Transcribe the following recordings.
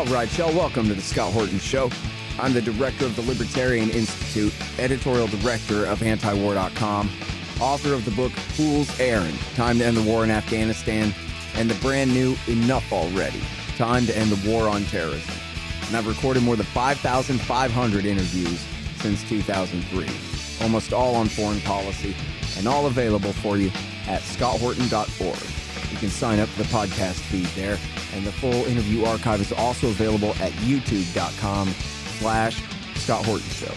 All right, y'all, welcome to the Scott Horton Show. I'm the director of the Libertarian Institute, editorial director of antiwar.com, author of the book Fool's Errand, Time to End the War in Afghanistan, and the brand new Enough Already, Time to End the War on Terrorism. And I've recorded more than 5,500 interviews since 2003, almost all on foreign policy, and all available for you at scotthorton.org. You can sign up for the podcast feed there, and the full interview archive is also available at youtube.com/Scott Horton Show.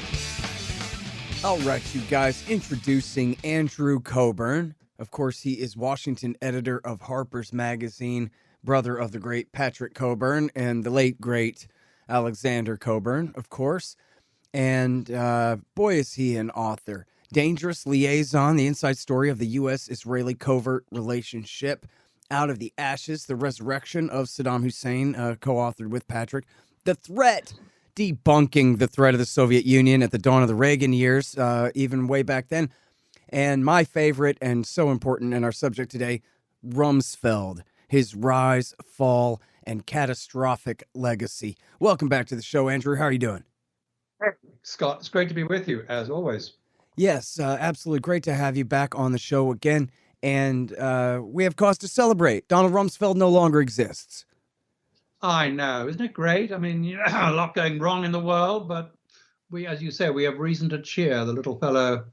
All right, you guys, introducing Andrew Cockburn. Of course, he is Washington editor of Harper's Magazine, brother of the great Patrick Cockburn and the late, great Alexander Cockburn, of course. And boy, is he an author. Dangerous Liaison, the inside story of the U.S.-Israeli covert relationship. Out of the Ashes, the resurrection of Saddam Hussein, co-authored with Patrick. The Threat, debunking the threat of the Soviet Union at the dawn of the Reagan years, even way back then. And my favorite, and so important in our subject today, Rumsfeld, his rise, fall, and catastrophic legacy. Welcome back to the show, Andrew. How are you doing? Hey, Scott, it's great to be with you, as always. Yes, absolutely great to have you back on the show again. And we have cause to celebrate. Donald Rumsfeld no longer exists. I know. Isn't it great? I mean, you know, a lot going wrong in the world, but we, as you say, we have reason to cheer the little fellow.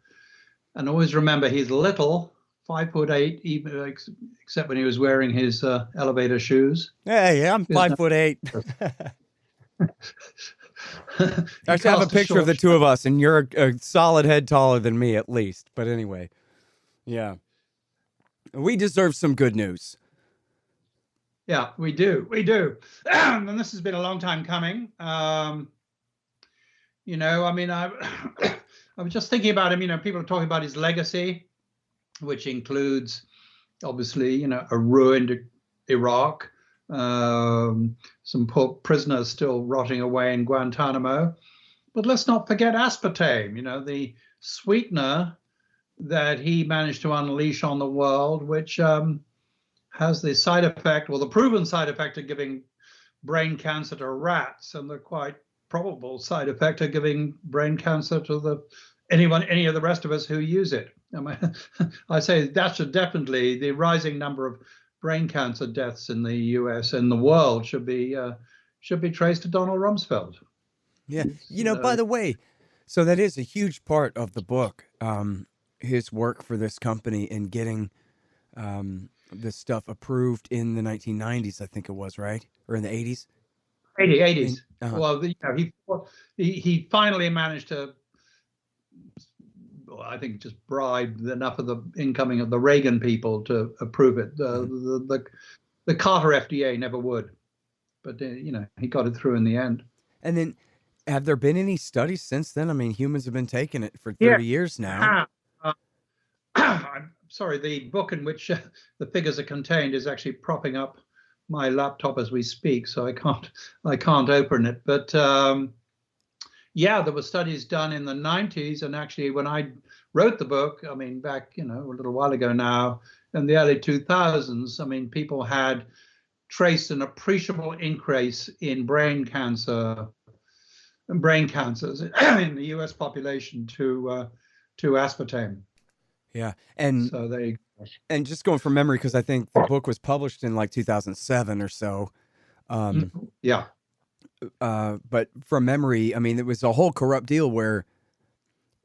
And always remember, he's little, 5'8", even, except when he was wearing his elevator shoes. Hey, I'm 5'8". I should have a picture of the two of us, and you're a solid head taller than me, at least. But anyway, yeah. We deserve some good news. Yeah, we do. We do. And this has been a long time coming. You know, I mean, I was just thinking about him. You know, people are talking about his legacy, which includes, obviously, you know, a ruined Iraq, some poor prisoners still rotting away in Guantanamo. But let's not forget aspartame, you know, the sweetener that he managed to unleash on the world, which has the side effect, well, the proven side effect of giving brain cancer to rats, and the quite probable side effect of giving brain cancer to any of the rest of us who use it. I mean, I say that should definitely, the rising number of brain cancer deaths in the U.S. and the world should be traced to Donald Rumsfeld. Yeah, you know, by the way, so that is a huge part of the book. His work for this company in getting this stuff approved in the 1990s, I think it was, right? Or in the 80s? 80s. Well, you know, he finally managed to, I think, just bribe enough of the incoming of the Reagan people to approve it. The Carter FDA never would. But, you know, he got it through in the end. And then, have there been any studies since then? I mean, humans have been taking it for 30 years now. I'm sorry, the book in which the figures are contained is actually propping up my laptop as we speak, so I can't open it. But yeah, there were studies done in the 90s, and actually when I wrote the book, I mean, back, you know, a little while ago now, in the early 2000s, I mean, people had traced an appreciable increase in brain cancers in the U.S. population to aspartame. Yeah, and so and just going from memory, because I think the book was published in like 2007 or so. Yeah. But from memory, I mean, it was a whole corrupt deal where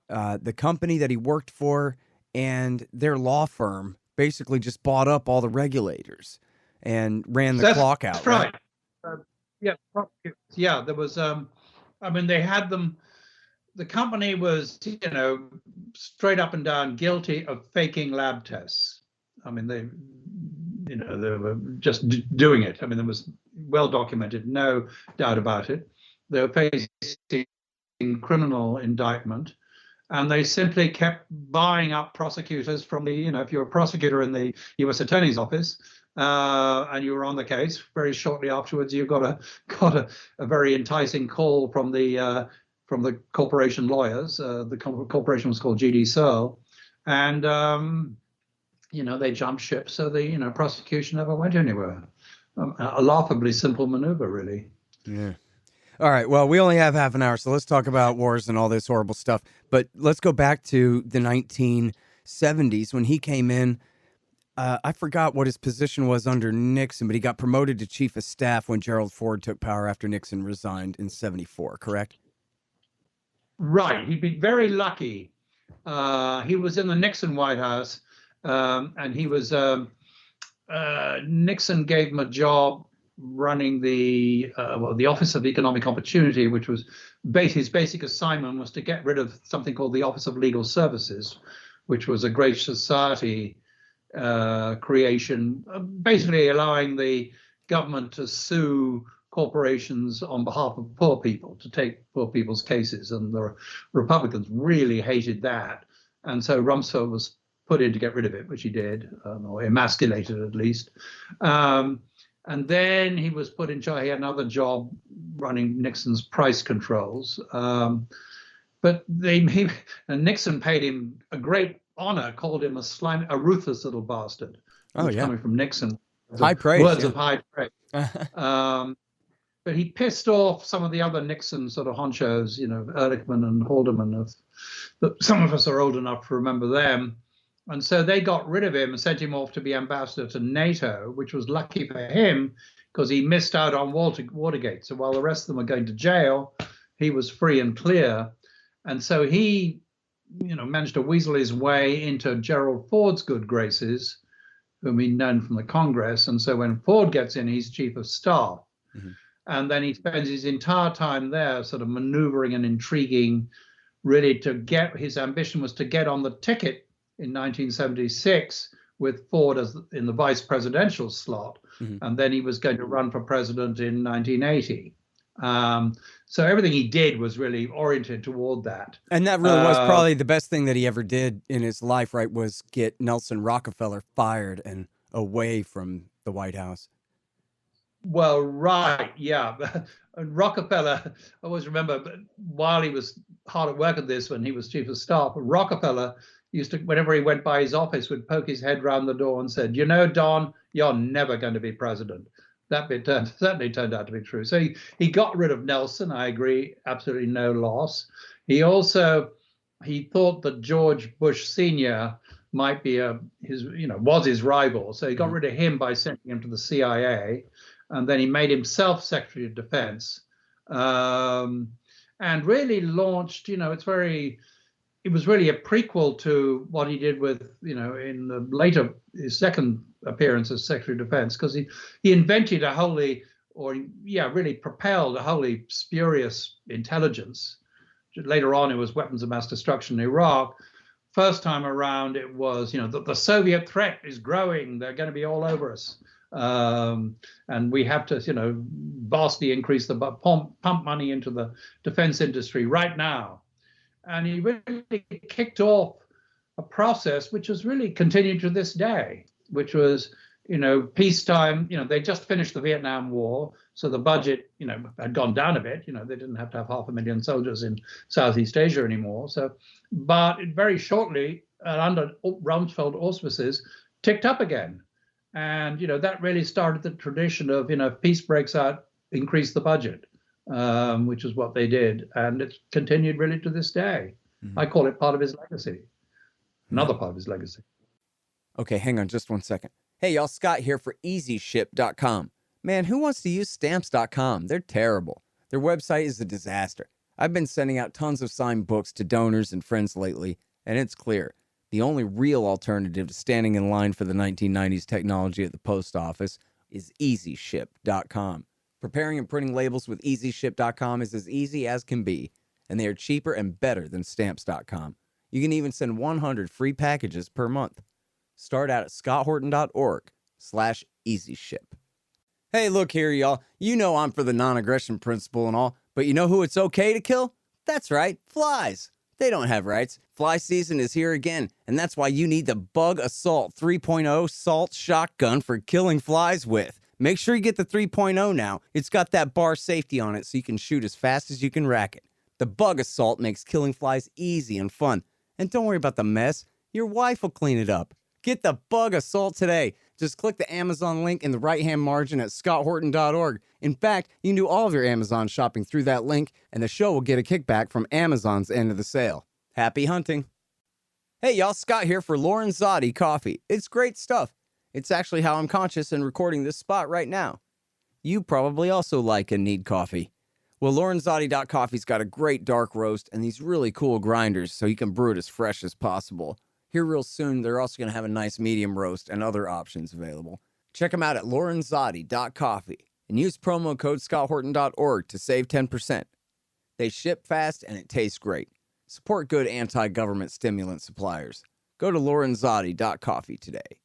the company that he worked for and their law firm basically just bought up all the regulators and ran the clock out. That's right. Yeah. There was. I mean, they had them. The company was, you know, straight up and down guilty of faking lab tests. I mean, they were just doing it. I mean, it was well documented, no doubt about it. They were facing criminal indictment, and they simply kept buying up prosecutors from the, you know, if you're a prosecutor in the U.S. Attorney's Office, and you were on the case, very shortly afterwards, you got a very enticing call from the corporation lawyers. The corporation was called GD Searle, and you know, they jumped ship, so the prosecution never went anywhere. A laughably simple maneuver, really. Yeah. All right. Well, we only have half an hour, so let's talk about wars and all this horrible stuff. But let's go back to the 1970s when he came in. I forgot what his position was under Nixon, but he got promoted to chief of staff when Gerald Ford took power after Nixon resigned in 74, correct? Right. He'd be very lucky. He was in the Nixon White House, and he was Nixon gave him a job running the Office of Economic Opportunity, which was his basic assignment was to get rid of something called the Office of Legal Services, which was a Great Society creation, basically allowing the government to sue corporations on behalf of poor people, to take poor people's cases. And the Republicans really hated that. And so Rumsfeld was put in to get rid of it, which he did, or emasculated at least. And then he was put in charge. He had another job running Nixon's price controls. But Nixon paid him a great honor, called him a ruthless little bastard. Oh, yeah. Coming from Nixon. High praise. Words of high praise. But he pissed off some of the other Nixon sort of honchos, Ehrlichman and Haldeman. Some of us are old enough to remember them. And so they got rid of him and sent him off to be ambassador to NATO, which was lucky for him because he missed out on Watergate. So while the rest of them were going to jail, he was free and clear. And so he, managed to weasel his way into Gerald Ford's good graces, whom he'd known from the Congress. And so when Ford gets in, he's chief of staff. Mm-hmm. And then he spends his entire time there sort of maneuvering and intriguing, really his ambition was to get on the ticket in 1976 with Ford in the vice presidential slot. Mm-hmm. And then he was going to run for president in 1980. So everything he did was really oriented toward that. And that really was probably the best thing that he ever did in his life, right, was get Nelson Rockefeller fired and away from the White House. Well, right, yeah. And Rockefeller, I always remember, while he was hard at work at this, when he was chief of staff, Rockefeller used to, whenever he went by his office, would poke his head round the door and said, Don, you're never going to be president. That bit certainly turned out to be true. So he got rid of Nelson. I agree, absolutely no loss. He thought that George Bush Sr. might be was his rival. So he got rid of him by sending him to the CIA. And then he made himself Secretary of Defense, and really launched, it was really a prequel to what he did with, in the his second appearance as Secretary of Defense, because he invented really propelled a wholly spurious intelligence. Later on, it was weapons of mass destruction in Iraq. First time around, it was, the Soviet threat is growing. They're going to be all over us. And we have to, vastly increase the pump money into the defense industry right now. And he really kicked off a process which has really continued to this day, which was, peacetime. They just finished the Vietnam War, so the budget, had gone down a bit. They didn't have to have 500,000 soldiers in Southeast Asia anymore. But very shortly, under Rumsfeld auspices, ticked up again. And, that really started the tradition of, if peace breaks out, increase the budget, which is what they did. And it's continued really to this day. Mm-hmm. I call it part of his legacy. Another part of his legacy. Okay, hang on just one second. Hey, y'all, Scott here for EasyShip.com. Man, who wants to use Stamps.com? They're terrible. Their website is a disaster. I've been sending out tons of signed books to donors and friends lately, and it's clear. The only real alternative to standing in line for the 1990s technology at the post office is EasyShip.com. Preparing and printing labels with EasyShip.com is as easy as can be, and they are cheaper and better than Stamps.com. You can even send 100 free packages per month. Start out at scotthorton.org/EasyShip. Hey, look here, y'all. You know I'm for the non-aggression principle and all, but you know who it's okay to kill? That's right, flies. They don't have rights. Fly season is here again, and that's why you need the Bug Assault 3.0 Salt Shotgun for killing flies with. Make sure you get the 3.0 now. It's got that bar safety on it so you can shoot as fast as you can rack it. The Bug Assault makes killing flies easy and fun. And don't worry about the mess. Your wife will clean it up. Get the Bug Assault today. Just click the Amazon link in the right-hand margin at scotthorton.org. In fact, you can do all of your Amazon shopping through that link, and the show will get a kickback from Amazon's end of the sale. Happy hunting. Hey, y'all, Scott here for Lorenzotti Coffee. It's great stuff. It's actually how I'm conscious and recording this spot right now. You probably also like and need coffee. Well, Lorenzotti.coffee's got a great dark roast and these really cool grinders so you can brew it as fresh as possible. Here real soon, they're also going to have a nice medium roast and other options available. Check them out at Lorenzotti.coffee and use promo code scotthorton.org to save 10%. They ship fast and it tastes great. Support good anti-government stimulant suppliers. Go to Lorenzotti.coffee today.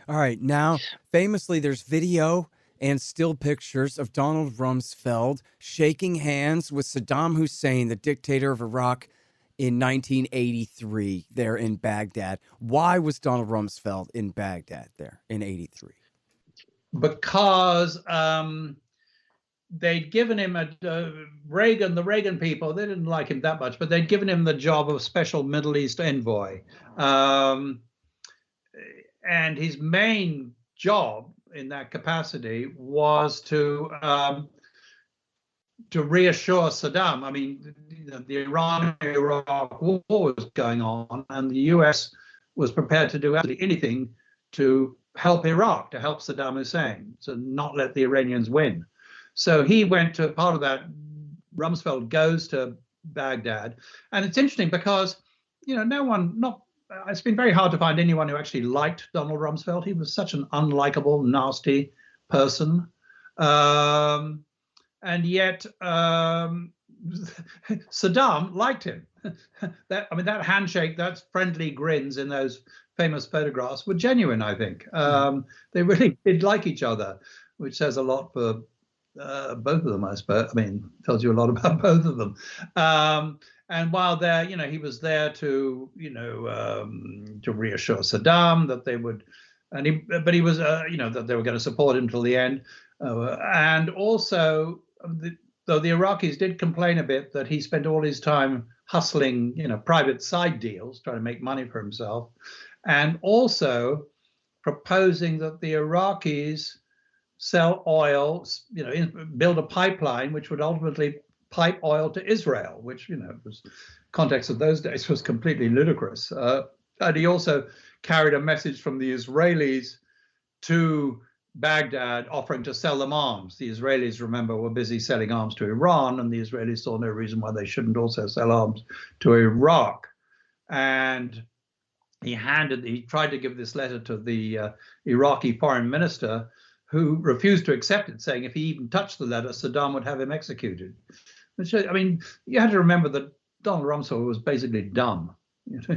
All right, now, famously, there's video and still pictures of Donald Rumsfeld shaking hands with Saddam Hussein, the dictator of Iraq, in 1983 there in Baghdad. Why was Donald Rumsfeld in Baghdad there in 83? Because they'd given him the Reagan people, they didn't like him that much, but they'd given him the job of special Middle East envoy. And his main job in that capacity was to reassure Saddam. I mean, the Iran-Iraq war was going on, and the U.S. was prepared to do absolutely anything to help Iraq, to help Saddam Hussein, to not let the Iranians win. So he went to part of that. Rumsfeld goes to Baghdad, and it's interesting because, it's been very hard to find anyone who actually liked Donald Rumsfeld. He was such an unlikable, nasty person. And yet Saddam liked him. That handshake, that friendly grins in those famous photographs were genuine, I think. They really did like each other, which says a lot for both of them, I suppose. I mean, tells you a lot about both of them. And while there, he was there to reassure Saddam that they would, that they were going to support him till the end. And also, though the Iraqis did complain a bit that he spent all his time hustling, private side deals, trying to make money for himself, and also proposing that the Iraqis sell oil, build a pipeline which would ultimately pipe oil to Israel, which, was context of those days was completely ludicrous. And he also carried a message from the Israelis to Baghdad offering to sell them arms. The Israelis, remember, were busy selling arms to Iran, and the Israelis saw no reason why they shouldn't also sell arms to Iraq. And he tried to give this letter to the Iraqi foreign minister, who refused to accept it, saying if he even touched the letter, Saddam would have him executed. Which, I mean, you had to remember that Donald Rumsfeld was basically dumb.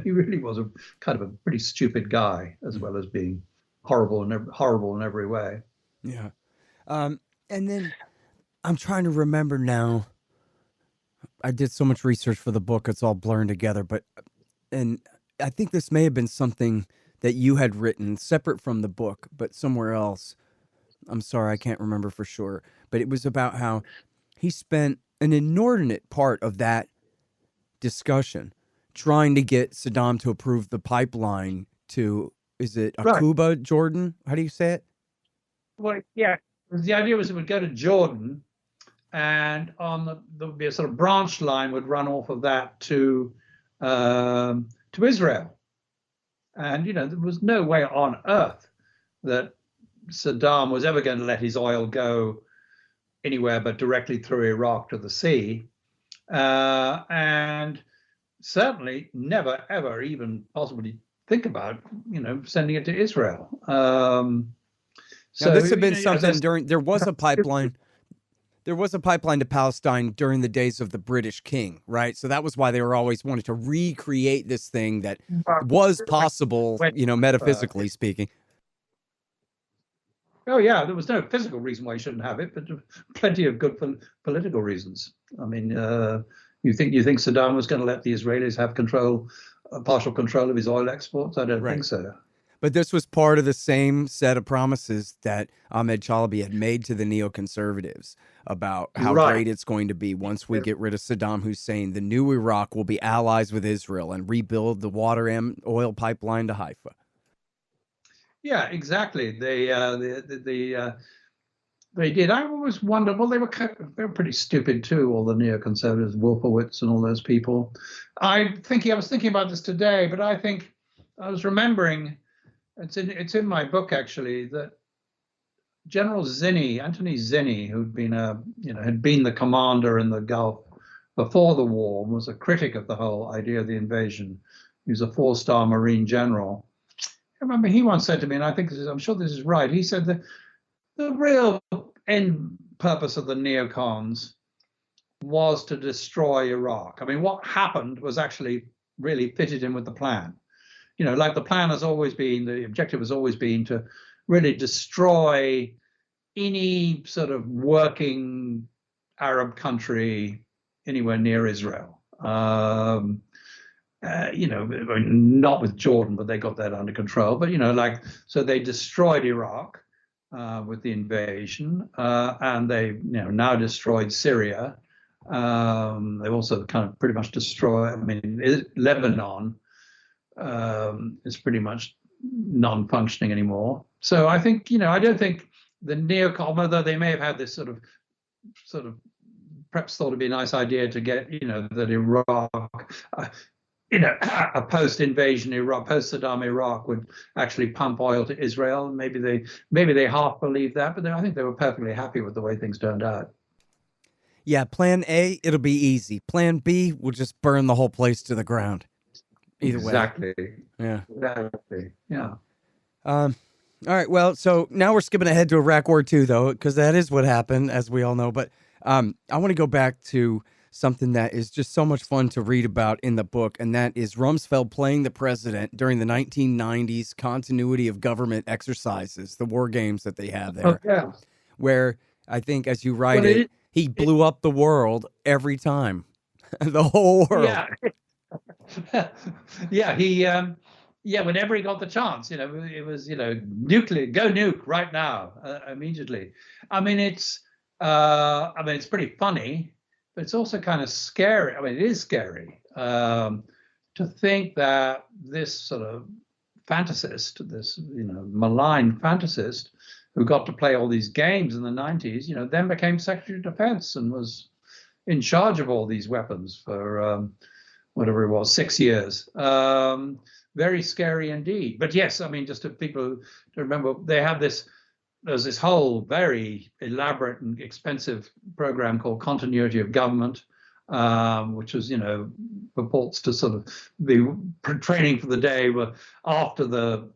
He really was a kind of a pretty stupid guy, as well as being horrible in every way. Yeah. And then I'm trying to remember now. I did so much research for the book, it's all blurring together. And I think this may have been something that you had written separate from the book, but somewhere else. I'm sorry, I can't remember for sure. But it was about how he spent an inordinate part of that discussion trying to get Saddam to approve the pipeline to, is it Aqaba, Jordan? How do you say it? Well, yeah. The idea was it would go to Jordan, and there would be a sort of branch line would run off of that to Israel. And, there was no way on earth that Saddam was ever going to let his oil go anywhere but directly through Iraq to the sea, and certainly never, ever even possibly think about, sending it to Israel. So this had been something there was a pipeline. There was a pipeline to Palestine during the days of the British king, right? So that was why they were always wanting to recreate this thing that was possible, metaphysically speaking. Oh yeah, there was no physical reason why you shouldn't have it, but plenty of good political reasons. I mean, you think Saddam was going to let the Israelis have partial control of his oil exports? I don't think so. But this was part of the same set of promises that Ahmed Chalabi had made to the neoconservatives about how great it's going to be once we get rid of Saddam Hussein. The new Iraq will be allies with Israel and rebuild the water and oil pipeline to Haifa. Yeah, exactly. They did. I always wondered. Well, they were pretty stupid too. All the neoconservatives, Wolfowitz, and all those people. I was thinking about this today, but I think I was remembering. It's in my book actually that General Zinni, Anthony Zinni, who'd been had been the commander in the Gulf before the war, was a critic of the whole idea of the invasion. He was a four-star Marine general. I remember he once said to me, and I'm sure this is right. He said that the real end purpose of the neocons was to destroy Iraq. I mean, what happened was actually really fitted in with the plan. Like the plan has always been, the objective has always been to really destroy any sort of working Arab country anywhere near Israel. Not with Jordan, but they got that under control. But so they destroyed Iraq with the invasion, and they now destroyed Syria. They also kind of pretty much destroyed. I mean, Lebanon is pretty much non-functioning anymore. So I think I don't think the neocon, although they may have had this sort of perhaps thought it'd be a nice idea to get that Iraq. A post-invasion Iraq, post-Saddam Iraq would actually pump oil to Israel. Maybe they half believed that, but I think they were perfectly happy with the way things turned out. Yeah, plan A, it'll be easy. Plan B, we'll just burn the whole place to the ground. Either exactly. way. Yeah. Exactly. Yeah. All right. Well, so now we're skipping ahead to Iraq War II, though, because that is what happened, as we all know. But I want to go back to something that is just so much fun to read about in the book, and that is Rumsfeld playing the president during the 1990s continuity of government exercises, the war games that they have there, where I think, as you write he blew up the world every time, the whole world. Yeah. Whenever he got the chance, it was, nuclear, go nuke right now, immediately. I mean, it's pretty funny. But it's also kind of scary. I mean, it is scary to think that this sort of fantasist, this malign fantasist, who got to play all these games in the 90s, then became Secretary of Defense and was in charge of all these weapons for whatever it was, 6 years. Very scary indeed. But yes, I mean, just to people to remember, there's this whole very elaborate and expensive program called Continuity of Government, which was, purports to sort of be training for the day after the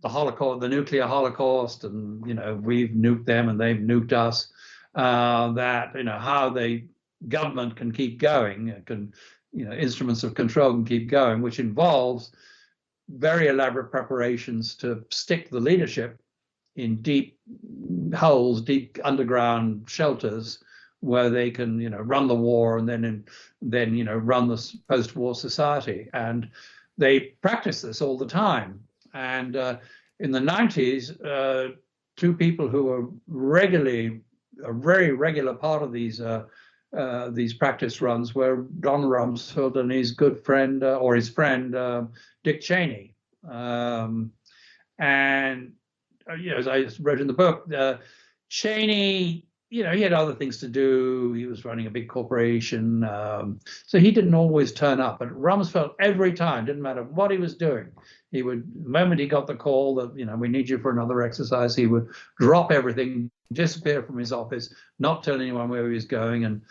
Holocaust, the nuclear Holocaust, and we've nuked them and they've nuked us. That how the government can keep going, instruments of control can keep going, which involves very elaborate preparations to stick the leadership in deep holes, deep underground shelters, where they can, run the war and then run the post-war society. And they practice this all the time. And in the 90s, two people who were a very regular part of these practice runs were Don Rumsfeld and his good friend, or his friend, Dick Cheney. As I wrote in the book, Cheney, he had other things to do. He was running a big corporation. So he didn't always turn up. But Rumsfeld, every time, didn't matter what he was doing, the moment he got the call that, we need you for another exercise, he would drop everything, disappear from his office, not tell anyone where he was going, and,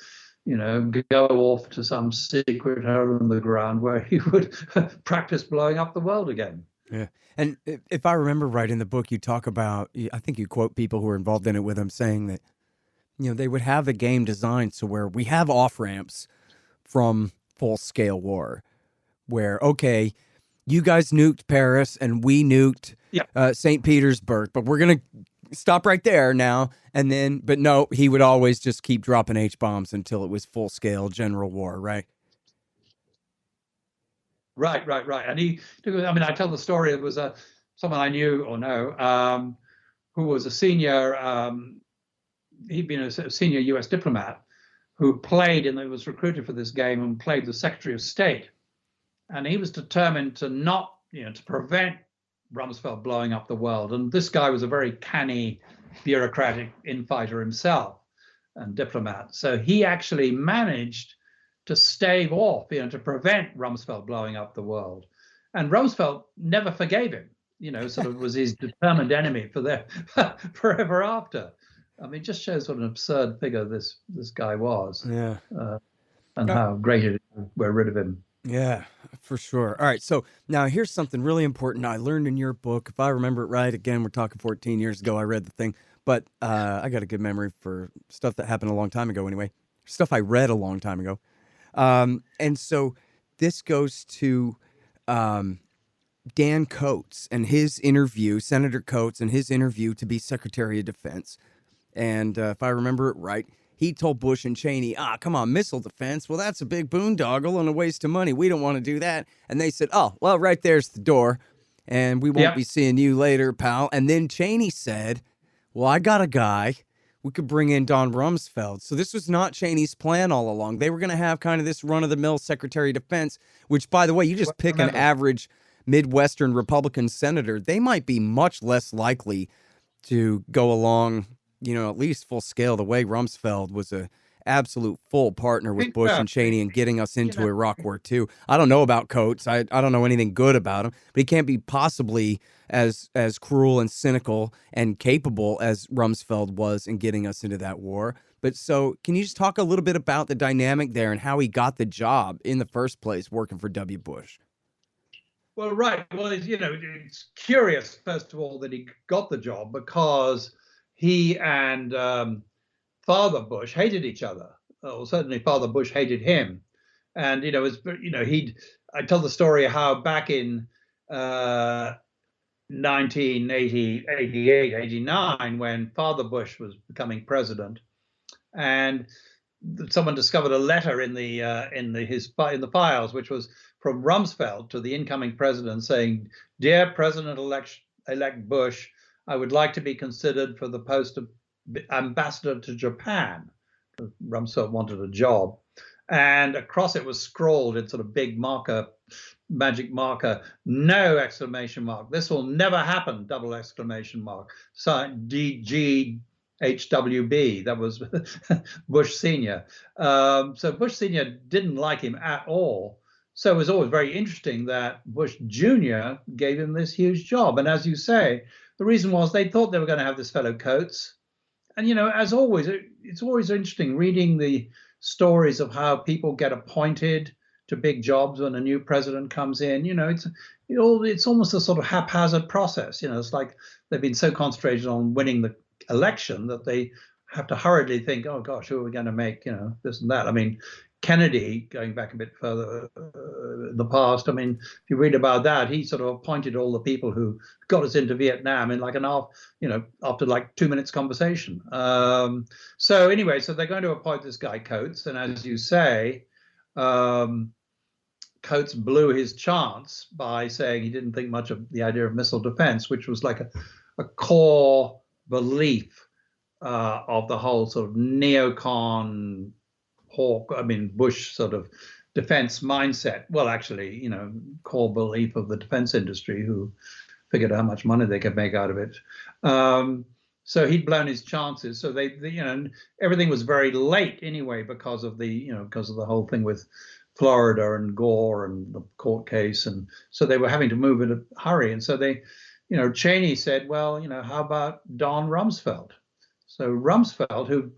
go off to some secret hole in the ground where he would practice blowing up the world again. Yeah. And if I remember right in the book, you talk about, I think you quote people who were involved in it with him saying that, they would have the game designed so where we have off ramps from full scale war where, okay, you guys nuked Paris and we nuked St. Petersburg, but we're going to stop right there now. And then, but no, he would always just keep dropping H-bombs until it was full scale general war, right? Right. And I tell the story. It was someone I knew or know who was a senior, he'd been a senior US diplomat who played and was recruited for this game and played the Secretary of State. And he was determined to not, to prevent Rumsfeld blowing up the world. And this guy was a very canny, bureaucratic infighter himself and diplomat. So he actually managed to stave off, to prevent Rumsfeld blowing up the world. And Rumsfeld never forgave him, sort of was his determined enemy forever after. I mean, it just shows what an absurd figure this guy was. Yeah. And how great it is we're rid of him. Yeah, for sure. All right. So now here's something really important I learned in your book. If I remember it right, again, we're talking 14 years ago, I read the thing, but I got a good memory for stuff that happened a long time ago anyway, stuff I read a long time ago. And so this goes to Dan Coates and his interview, Senator Coates and his interview to be Secretary of Defense. And if I remember it right, he told Bush and Cheney, come on, missile defense. Well, that's a big boondoggle and a waste of money. We don't want to do that. And they said, oh, well, right there's the door. And we won't be seeing you later, pal. And then Cheney said, well, I got a guy. We could bring in Don Rumsfeld. So this was not Cheney's plan all along. They were going to have kind of this run-of-the-mill Secretary of Defense, which, by the way, you just pick an average Midwestern Republican senator. They might be much less likely to go along, at least full scale, the way Rumsfeld was a absolute full partner with Bush and Cheney in getting us into Iraq War II. I don't know about Coates. I don't know anything good about him, but he can't be possibly as cruel and cynical and capable as Rumsfeld was in getting us into that war. But so can you just talk a little bit about the dynamic there and how he got the job in the first place working for W. Bush? Well, right. Well, it's curious, first of all, that he got the job because he and Father Bush hated each other. Or certainly Father Bush hated him. And, I tell the story how back in 1988, 89, when Father Bush was becoming president, and someone discovered a letter in the files, which was from Rumsfeld to the incoming president saying, "Dear President-elect Bush, I would like to be considered for the post of ambassador to Japan." Rumsfeld wanted a job. And across it was scrawled in sort of big magic marker, "No!" exclamation mark. "This will never happen!" double exclamation mark. Signed DGHWB. That was Bush Sr. So Bush Sr. didn't like him at all. So it was always very interesting that Bush Jr. gave him this huge job. And as you say, the reason was they thought they were going to have this fellow Coates. And, as always, it's always interesting reading the stories of how people get appointed to big jobs when a new president comes in. It's almost a sort of haphazard process. It's like they've been so concentrated on winning the election that they have to hurriedly think, oh, gosh, who are we going to make, this and that. I mean, Kennedy, going back a bit further in the past, I mean, if you read about that, he sort of appointed all the people who got us into Vietnam in like an hour, after like 2 minutes conversation. So anyway, so they're going to appoint this guy Coates. And as you say, Coates blew his chance by saying he didn't think much of the idea of missile defense, which was like a core belief of the whole sort of neocon Bush sort of defense mindset. Well, actually, core belief of the defense industry, who figured how much money they could make out of it. So he'd blown his chances. So they everything was very late anyway because of the whole thing with Florida and Gore and the court case, and so they were having to move in a hurry. And so they, Cheney said, well, how about Don Rumsfeld? So Rumsfeld, who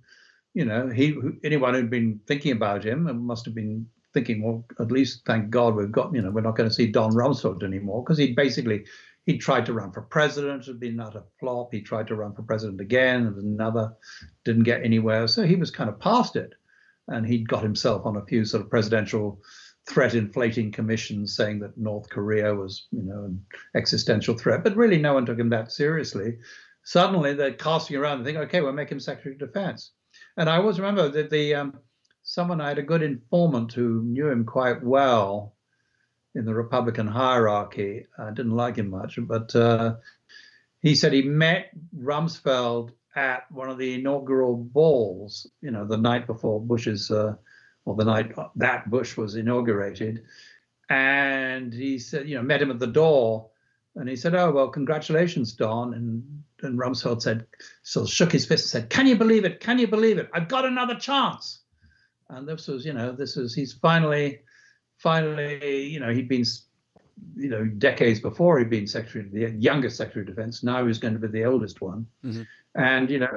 anyone who'd been thinking about him and must have been thinking, well, at least thank God we're not going to see Don Rumsfeld anymore, because he tried to run for president, it had been another flop. He tried to run for president again, and another, didn't get anywhere. So he was kind of past it, and he'd got himself on a few sort of presidential threat inflating commissions saying that North Korea was, an existential threat, but really no one took him that seriously. Suddenly they're casting around and think, okay, we'll make him Secretary of Defense. And I always remember that I had a good informant who knew him quite well in the Republican hierarchy. I didn't like him much, but he said he met Rumsfeld at one of the inaugural balls, the night before Bush's, or the night that Bush was inaugurated. And he said, met him at the door. And he said, "Oh, well, congratulations, Don." And Rumsfeld said, so shook his fist and said, "Can you believe it? Can you believe it? I've got another chance." And he's finally, he'd been, decades before he'd been the youngest Secretary of Defense. Now he's going to be the oldest one. Mm-hmm. And,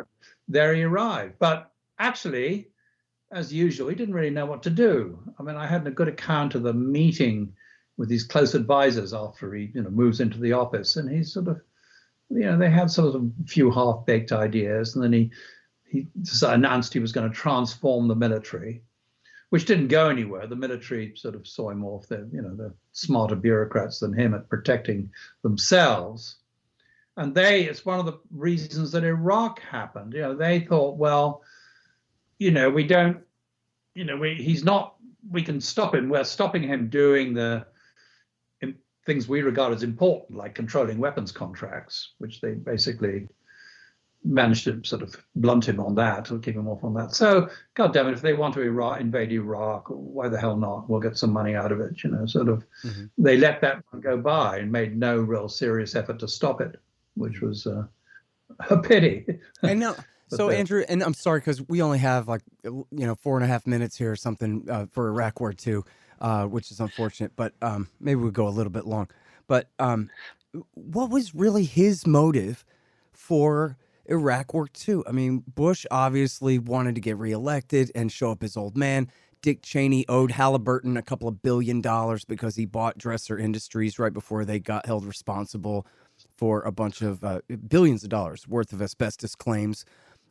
there he arrived. But actually, as usual, he didn't really know what to do. I mean, I had a good account of the meeting with his close advisors after he, moves into the office. And he's sort of, they had sort of a few half-baked ideas. And then he announced he was going to transform the military, which didn't go anywhere. The military sort of saw him off. They're smarter bureaucrats than him at protecting themselves. And it's one of the reasons that Iraq happened. They thought, well, we can stop him. We're stopping him doing the things we regard as important, like controlling weapons contracts, which they basically managed to sort of blunt him on that or keep him off on that. So, God damn it, if they want to invade Iraq, why the hell not? We'll get some money out of it, sort of. Mm-hmm. They let that one go by and made no real serious effort to stop it, which was a pity. I know. So, Andrew, and I'm sorry, because we only have 4.5 minutes here or something for Iraq War II, which is unfortunate, but maybe we'll go a little bit long. But what was really his motive for Iraq War II? I mean, Bush obviously wanted to get reelected and show up his old man. Dick Cheney owed Halliburton a couple of $1 billion because he bought Dresser Industries right before they got held responsible for a bunch of billions of dollars worth of asbestos claims.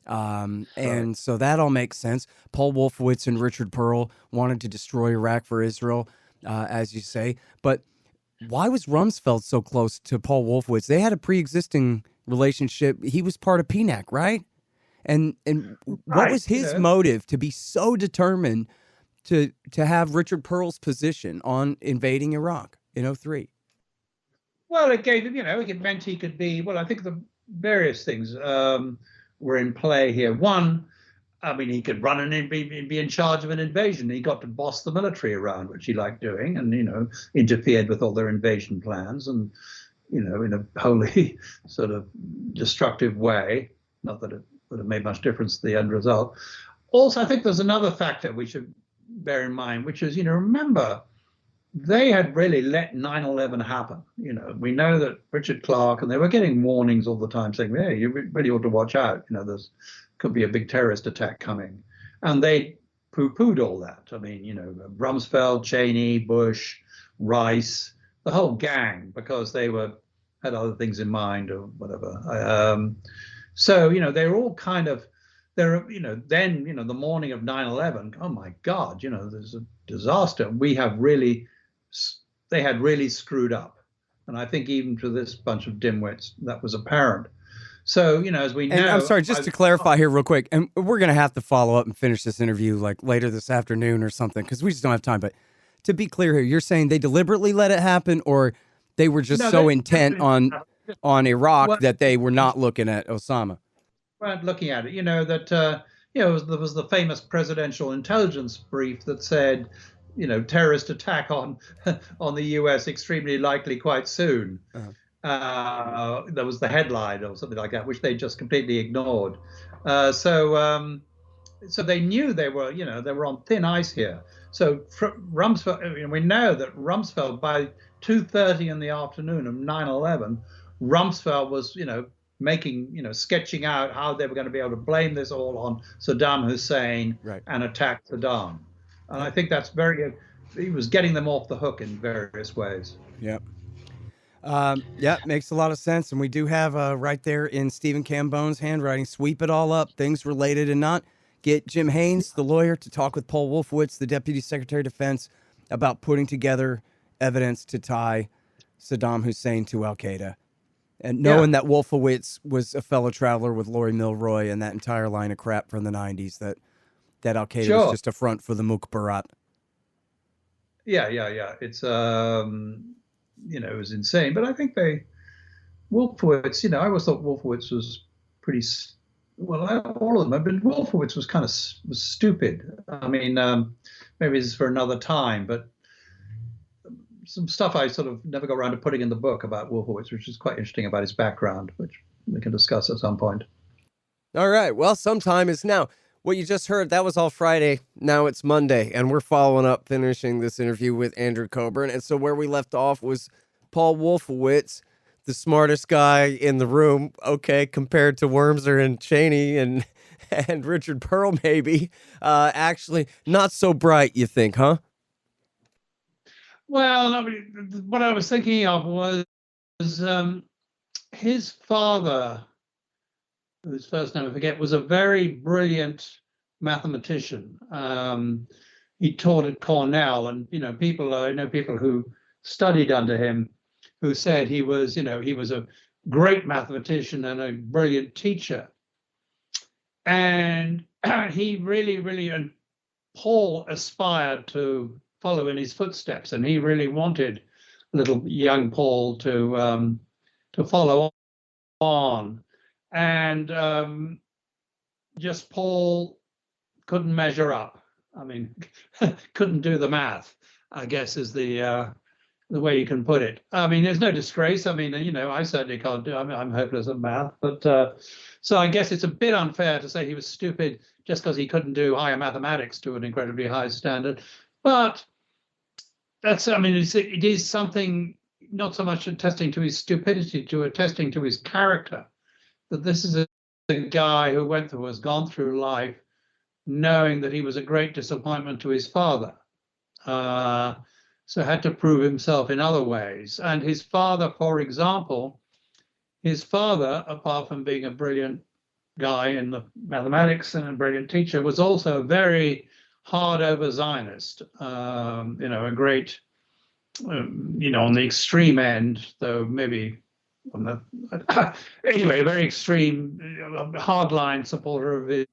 And so that all makes sense. Paul Wolfowitz and Richard Pearl wanted to destroy Iraq for Israel, as you say. But why was Rumsfeld so close to Paul Wolfowitz? They had a pre-existing relationship. He was part of PNAC, right? And what was his motive to be so determined to have Richard Pearl's position on invading Iraq in 2003? Well, it gave him, it meant he could be, I think the various things were in play here. One, I mean, he could run and be in charge of an invasion. He got to boss the military around, which he liked doing, and, interfered with all their invasion plans and, in a wholly sort of destructive way. Not that it would have made much difference to the end result. Also, I think there's another factor we should bear in mind, which is, remember, they had really let 9/11 happen. We know that Richard Clarke, and they were getting warnings all the time saying, hey, you really ought to watch out. There's could be a big terrorist attack coming. And they poo-pooed all that. I mean, Rumsfeld, Cheney, Bush, Rice, the whole gang, because they had other things in mind or whatever. So, they were all kind of, then, the morning of 9/11, oh my God, there's a disaster. They had really screwed up. And I think even to this bunch of dimwits, that was apparent. So, as we know. And I'm sorry, just to clarify here real quick, and we're going to have to follow up and finish this interview later this afternoon or something, because we just don't have time. But to be clear here, you're saying they deliberately let it happen, or they were just so intent on Iraq that they were not looking at Osama? Weren't looking at it. That, there was the famous presidential intelligence brief that said, terrorist attack on the U.S. extremely likely quite soon. Uh-huh. There was the headline or something like that, which they just completely ignored. So they knew they were on thin ice here. So Rumsfeld, we know that Rumsfeld by 2:30 in the afternoon of 9/11, Rumsfeld was, sketching out how they were going to be able to blame this all on Saddam Hussein and attack Saddam. And I think that's very good. He was getting them off the hook in various ways. Yeah. Makes a lot of sense. And we do have right there in Stephen Cambone's handwriting, sweep it all up, things related and not. Get Jim Haynes, the lawyer, to talk with Paul Wolfowitz, the Deputy Secretary of Defense, about putting together evidence to tie Saddam Hussein to al-Qaeda. And knowing that Wolfowitz was a fellow traveler with Laurie Milroy and that entire line of crap from the 90s, that al-Qaeda was just a front for the Mukhabarat. Yeah. It's, it was insane. But I think Wolfowitz, I always thought Wolfowitz was pretty, all of them, but Wolfowitz was stupid. I mean, maybe this is for another time, but some stuff I sort of never got around to putting in the book about Wolfowitz, which is quite interesting about his background, which we can discuss at some point. All right. Well, sometime is now. What you just heard, that was all Friday. Now it's Monday, and we're following up, finishing this interview with Andrew Cockburn. And so where we left off was Paul Wolfowitz, the smartest guy in the room, okay, compared to Wormser and Cheney and Richard Pearl, maybe. Actually, not so bright, you think, huh? Well, I mean, what I was thinking of was his father, whose first name I forget, was a very brilliant mathematician. He taught at Cornell, and I know people who studied under him, who said he was a great mathematician and a brilliant teacher. And he really, and Paul aspired to follow in his footsteps, and he really wanted little young Paul to follow on. And just Paul couldn't measure up. I mean, couldn't do the math, I guess, is the way you can put it. I mean, there's no disgrace. I mean, I certainly can't do. I'm hopeless at math, but so I guess it's a bit unfair to say he was stupid just because he couldn't do higher mathematics to an incredibly high standard. But that's, I mean, it is something, not so much attesting to his stupidity, to attesting to his character. That this is a guy who has gone through life knowing that he was a great disappointment to his father. So had to prove himself in other ways. And his father, for example, apart from being a brilliant guy in the mathematics and a brilliant teacher, was also a very hard-over Zionist, a great, on the extreme end, though maybe on the, anyway, a very extreme, hardline supporter of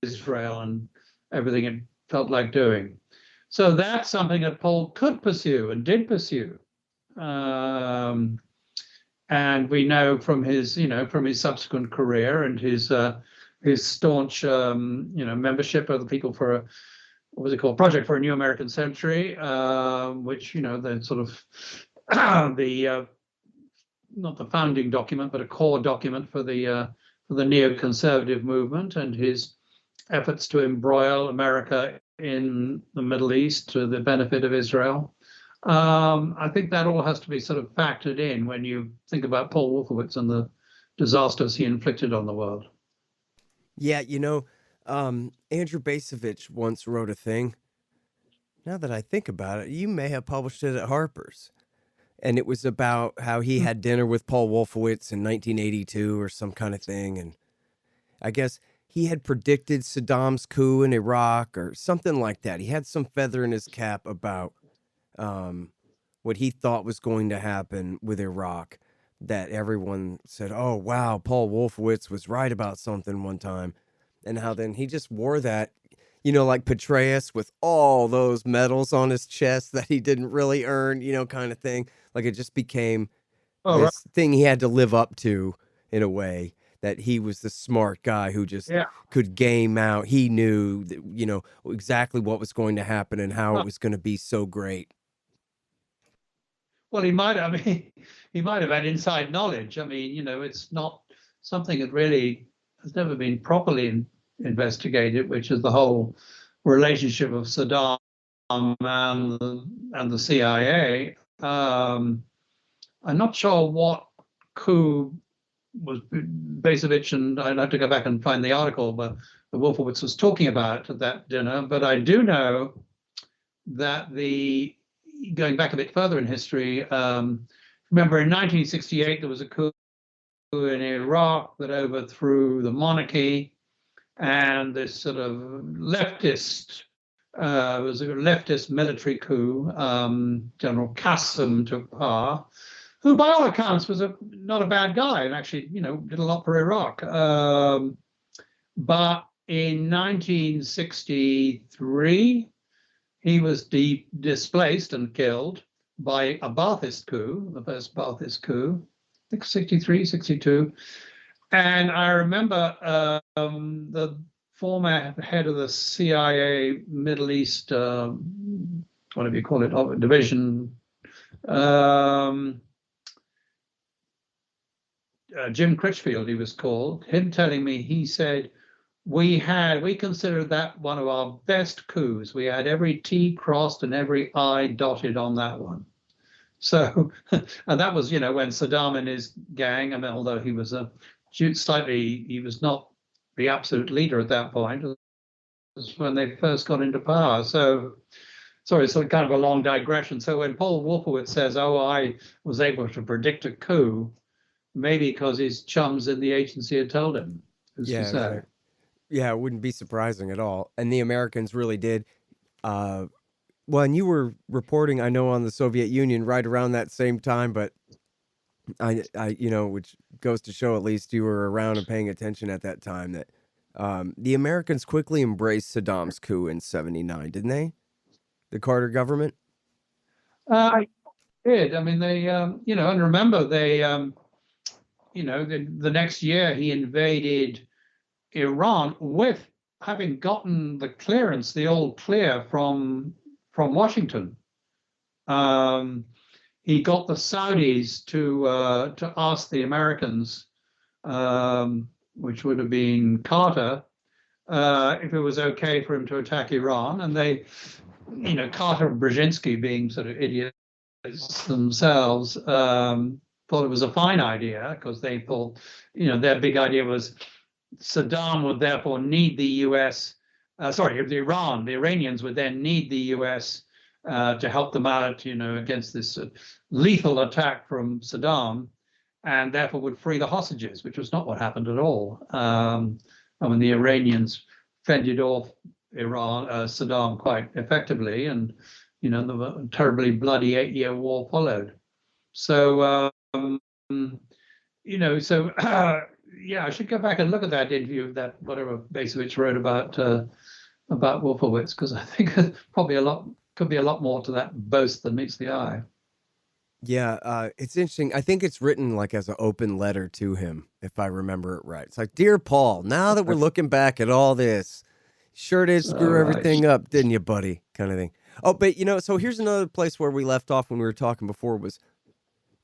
Israel and everything it felt like doing. So that's something that Paul could pursue and did pursue. And we know from his subsequent career and his staunch, membership of the People for what was it called, Project for a New American Century, which the sort of not the founding document, but a core document for the neoconservative movement, and his efforts to embroil America in the Middle East to the benefit of Israel. I think that all has to be sort of factored in when you think about Paul Wolfowitz and the disasters he inflicted on the world. Yeah, Andrew Basovich once wrote a thing. Now that I think about it, you may have published it at Harper's. And it was about how he had dinner with Paul Wolfowitz in 1982 or some kind of thing. And I guess he had predicted Saddam's coup in Iraq or something like that. He had some feather in his cap about what he thought was going to happen with Iraq, that everyone said, oh, wow, Paul Wolfowitz was right about something one time. And how then he just wore that, like Petraeus with all those medals on his chest that he didn't really earn, kind of thing. Like it just became this thing he had to live up to in a way, that he was the smart guy who just could game out. He knew that, exactly what was going to happen and how it was going to be so great. Well, he might have had inside knowledge. I mean, it's not something that really has never been properly investigated, which is the whole relationship of Saddam and the CIA. I'm not sure what coup was Basovich, and I'd have to go back and find the article, but the Wolfowitz was talking about at that dinner. But I do know that going back a bit further in history, remember in 1968 there was a coup in Iraq that overthrew the monarchy, and this sort of leftist was a leftist military coup. General Qasem took power, who by all accounts was not a bad guy and actually did a lot for Iraq. But in 1963 he was displaced and killed by a Ba'athist coup, the first Ba'athist coup, I think 63, 62. And I remember the former head of the CIA Middle East, whatever you call it, division, Jim Critchfield, he was called, him telling me, he said, we considered that one of our best coups. We had every T crossed and every I dotted on that one. So, and that was, when Saddam and his gang, I mean, although he was he was not the absolute leader at that point, it was when they first got into power. So, sorry, it's kind of a long digression. So when Paul Wolfowitz says, oh, I was able to predict a coup, maybe because his chums in the agency had told him. Yeah, right. Yeah, it wouldn't be surprising at all. And the Americans really did. Well, and you were reporting, I know, on the Soviet Union right around that same time, but which goes to show at least you were around and paying attention at that time, that the Americans quickly embraced Saddam's coup in '79, didn't they? The Carter government? I did. I mean, they, and remember, they, the next year he invaded Iran with having gotten the clearance, the old clear from Washington. He got the Saudis to ask the Americans, which would have been Carter, if it was okay for him to attack Iran. And they, Carter and Brzezinski, being sort of idiots themselves, thought it was a fine idea, because they thought, their big idea was Saddam would therefore need the US, the Iranians would then need the US to help them out, against this lethal attack from Saddam, and therefore would free the hostages, which was not what happened at all. I mean, the Iranians fended off Saddam quite effectively, and the terribly bloody 8-year war followed. So, yeah, I should go back and look at that interview, that whatever Basovich wrote about Wolfowitz, because I think probably could be a lot more to that boast than meets the eye. Yeah, it's interesting. I think it's written like as an open letter to him, if I remember it right. It's like, dear Paul, now that we're looking back at all this, sure did screw everything up, didn't you, buddy? Kind of thing. Oh, but so here's another place where we left off when we were talking before, was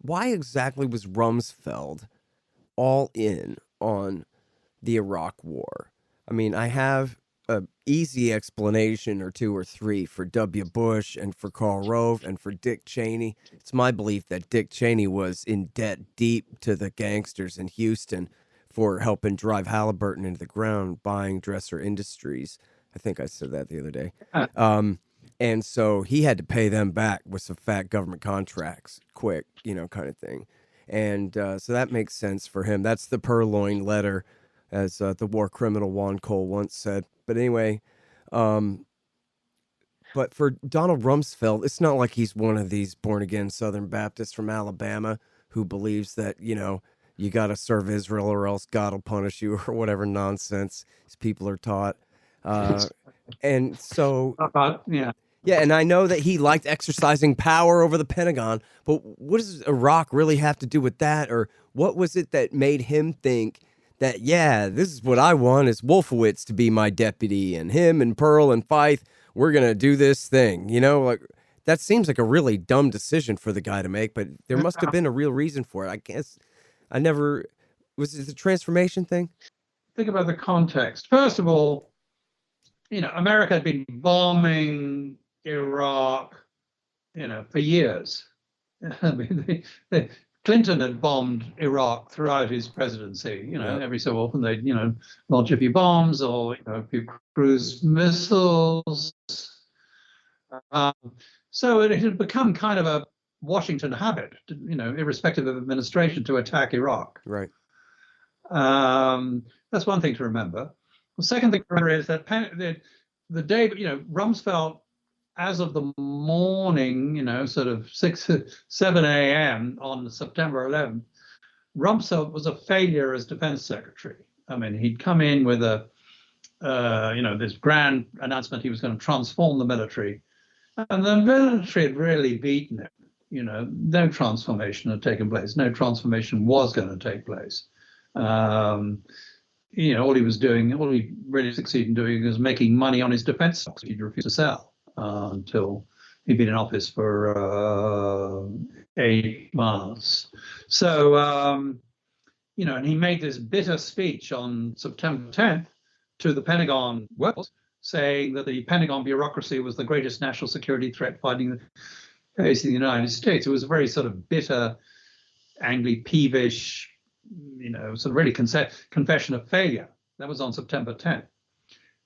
why exactly was Rumsfeld all in on the Iraq War? I mean, I have an easy explanation or two or three for W. Bush and for Karl Rove and for Dick Cheney. It's my belief that Dick Cheney was in debt deep to the gangsters in Houston for helping drive Halliburton into the ground, buying Dresser Industries. I think I said that the other day. And so he had to pay them back with some fat government contracts, quick, kind of thing. And so that makes sense for him. That's the purloined letter, as the war criminal Juan Cole once said. But anyway, but for Donald Rumsfeld, it's not like he's one of these born-again Southern Baptists from Alabama who believes that, you got to serve Israel or else God will punish you, or whatever nonsense these people are taught. And so... yeah. Yeah, and I know that he liked exercising power over the Pentagon, but what does Iraq really have to do with that? Or what was it that made him think that, yeah, this is what I want, is Wolfowitz to be my deputy, and him and Pearl and Feith, we're going to do this thing? Like, that seems like a really dumb decision for the guy to make, but there must have been a real reason for it. I guess was it the transformation thing? Think about the context. First of all, America had been bombing Iraq, for years. I mean, Clinton had bombed Iraq throughout his presidency. Every so often they'd, launch a few bombs or a few cruise missiles. So it had become kind of a Washington habit, irrespective of administration, to attack Iraq. Right. That's one thing to remember. The second thing to remember is that the day, Rumsfeld, as of the morning, sort of 7 a.m. on September 11th, Rumsfeld was a failure as defense secretary. I mean, he'd come in with this grand announcement he was going to transform the military, and the military had really beaten him. No transformation had taken place. No transformation was going to take place. All he really succeeded in doing was making money on his defense stocks he'd refused to sell until he'd been in office for 8 months. So, and he made this bitter speech on September 10th to the Pentagon workers, saying that the Pentagon bureaucracy was the greatest national security threat fighting facing the United States. It was a very sort of bitter, angry, peevish, sort of really confession of failure. That was on September 10th.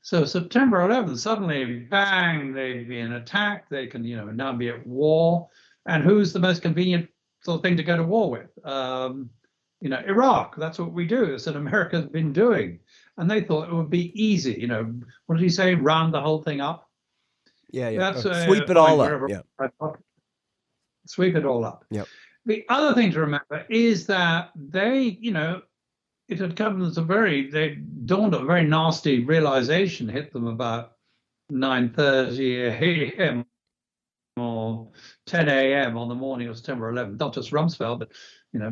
So September 11th, suddenly, bang, they've been attacked. They can, now be at war. And who's the most convenient sort of thing to go to war with? Iraq. That's what we do. That's what America's been doing. And they thought it would be easy. What did he say? Round the whole thing up. Yeah. That's sweep it all up. Yeah. Sweep it all up. Yep. The other thing to remember is that they, it had come as they dawned a very nasty realization, hit them about 9:30 a.m. or 10 a.m. on the morning of September 11th. Not just Rumsfeld, but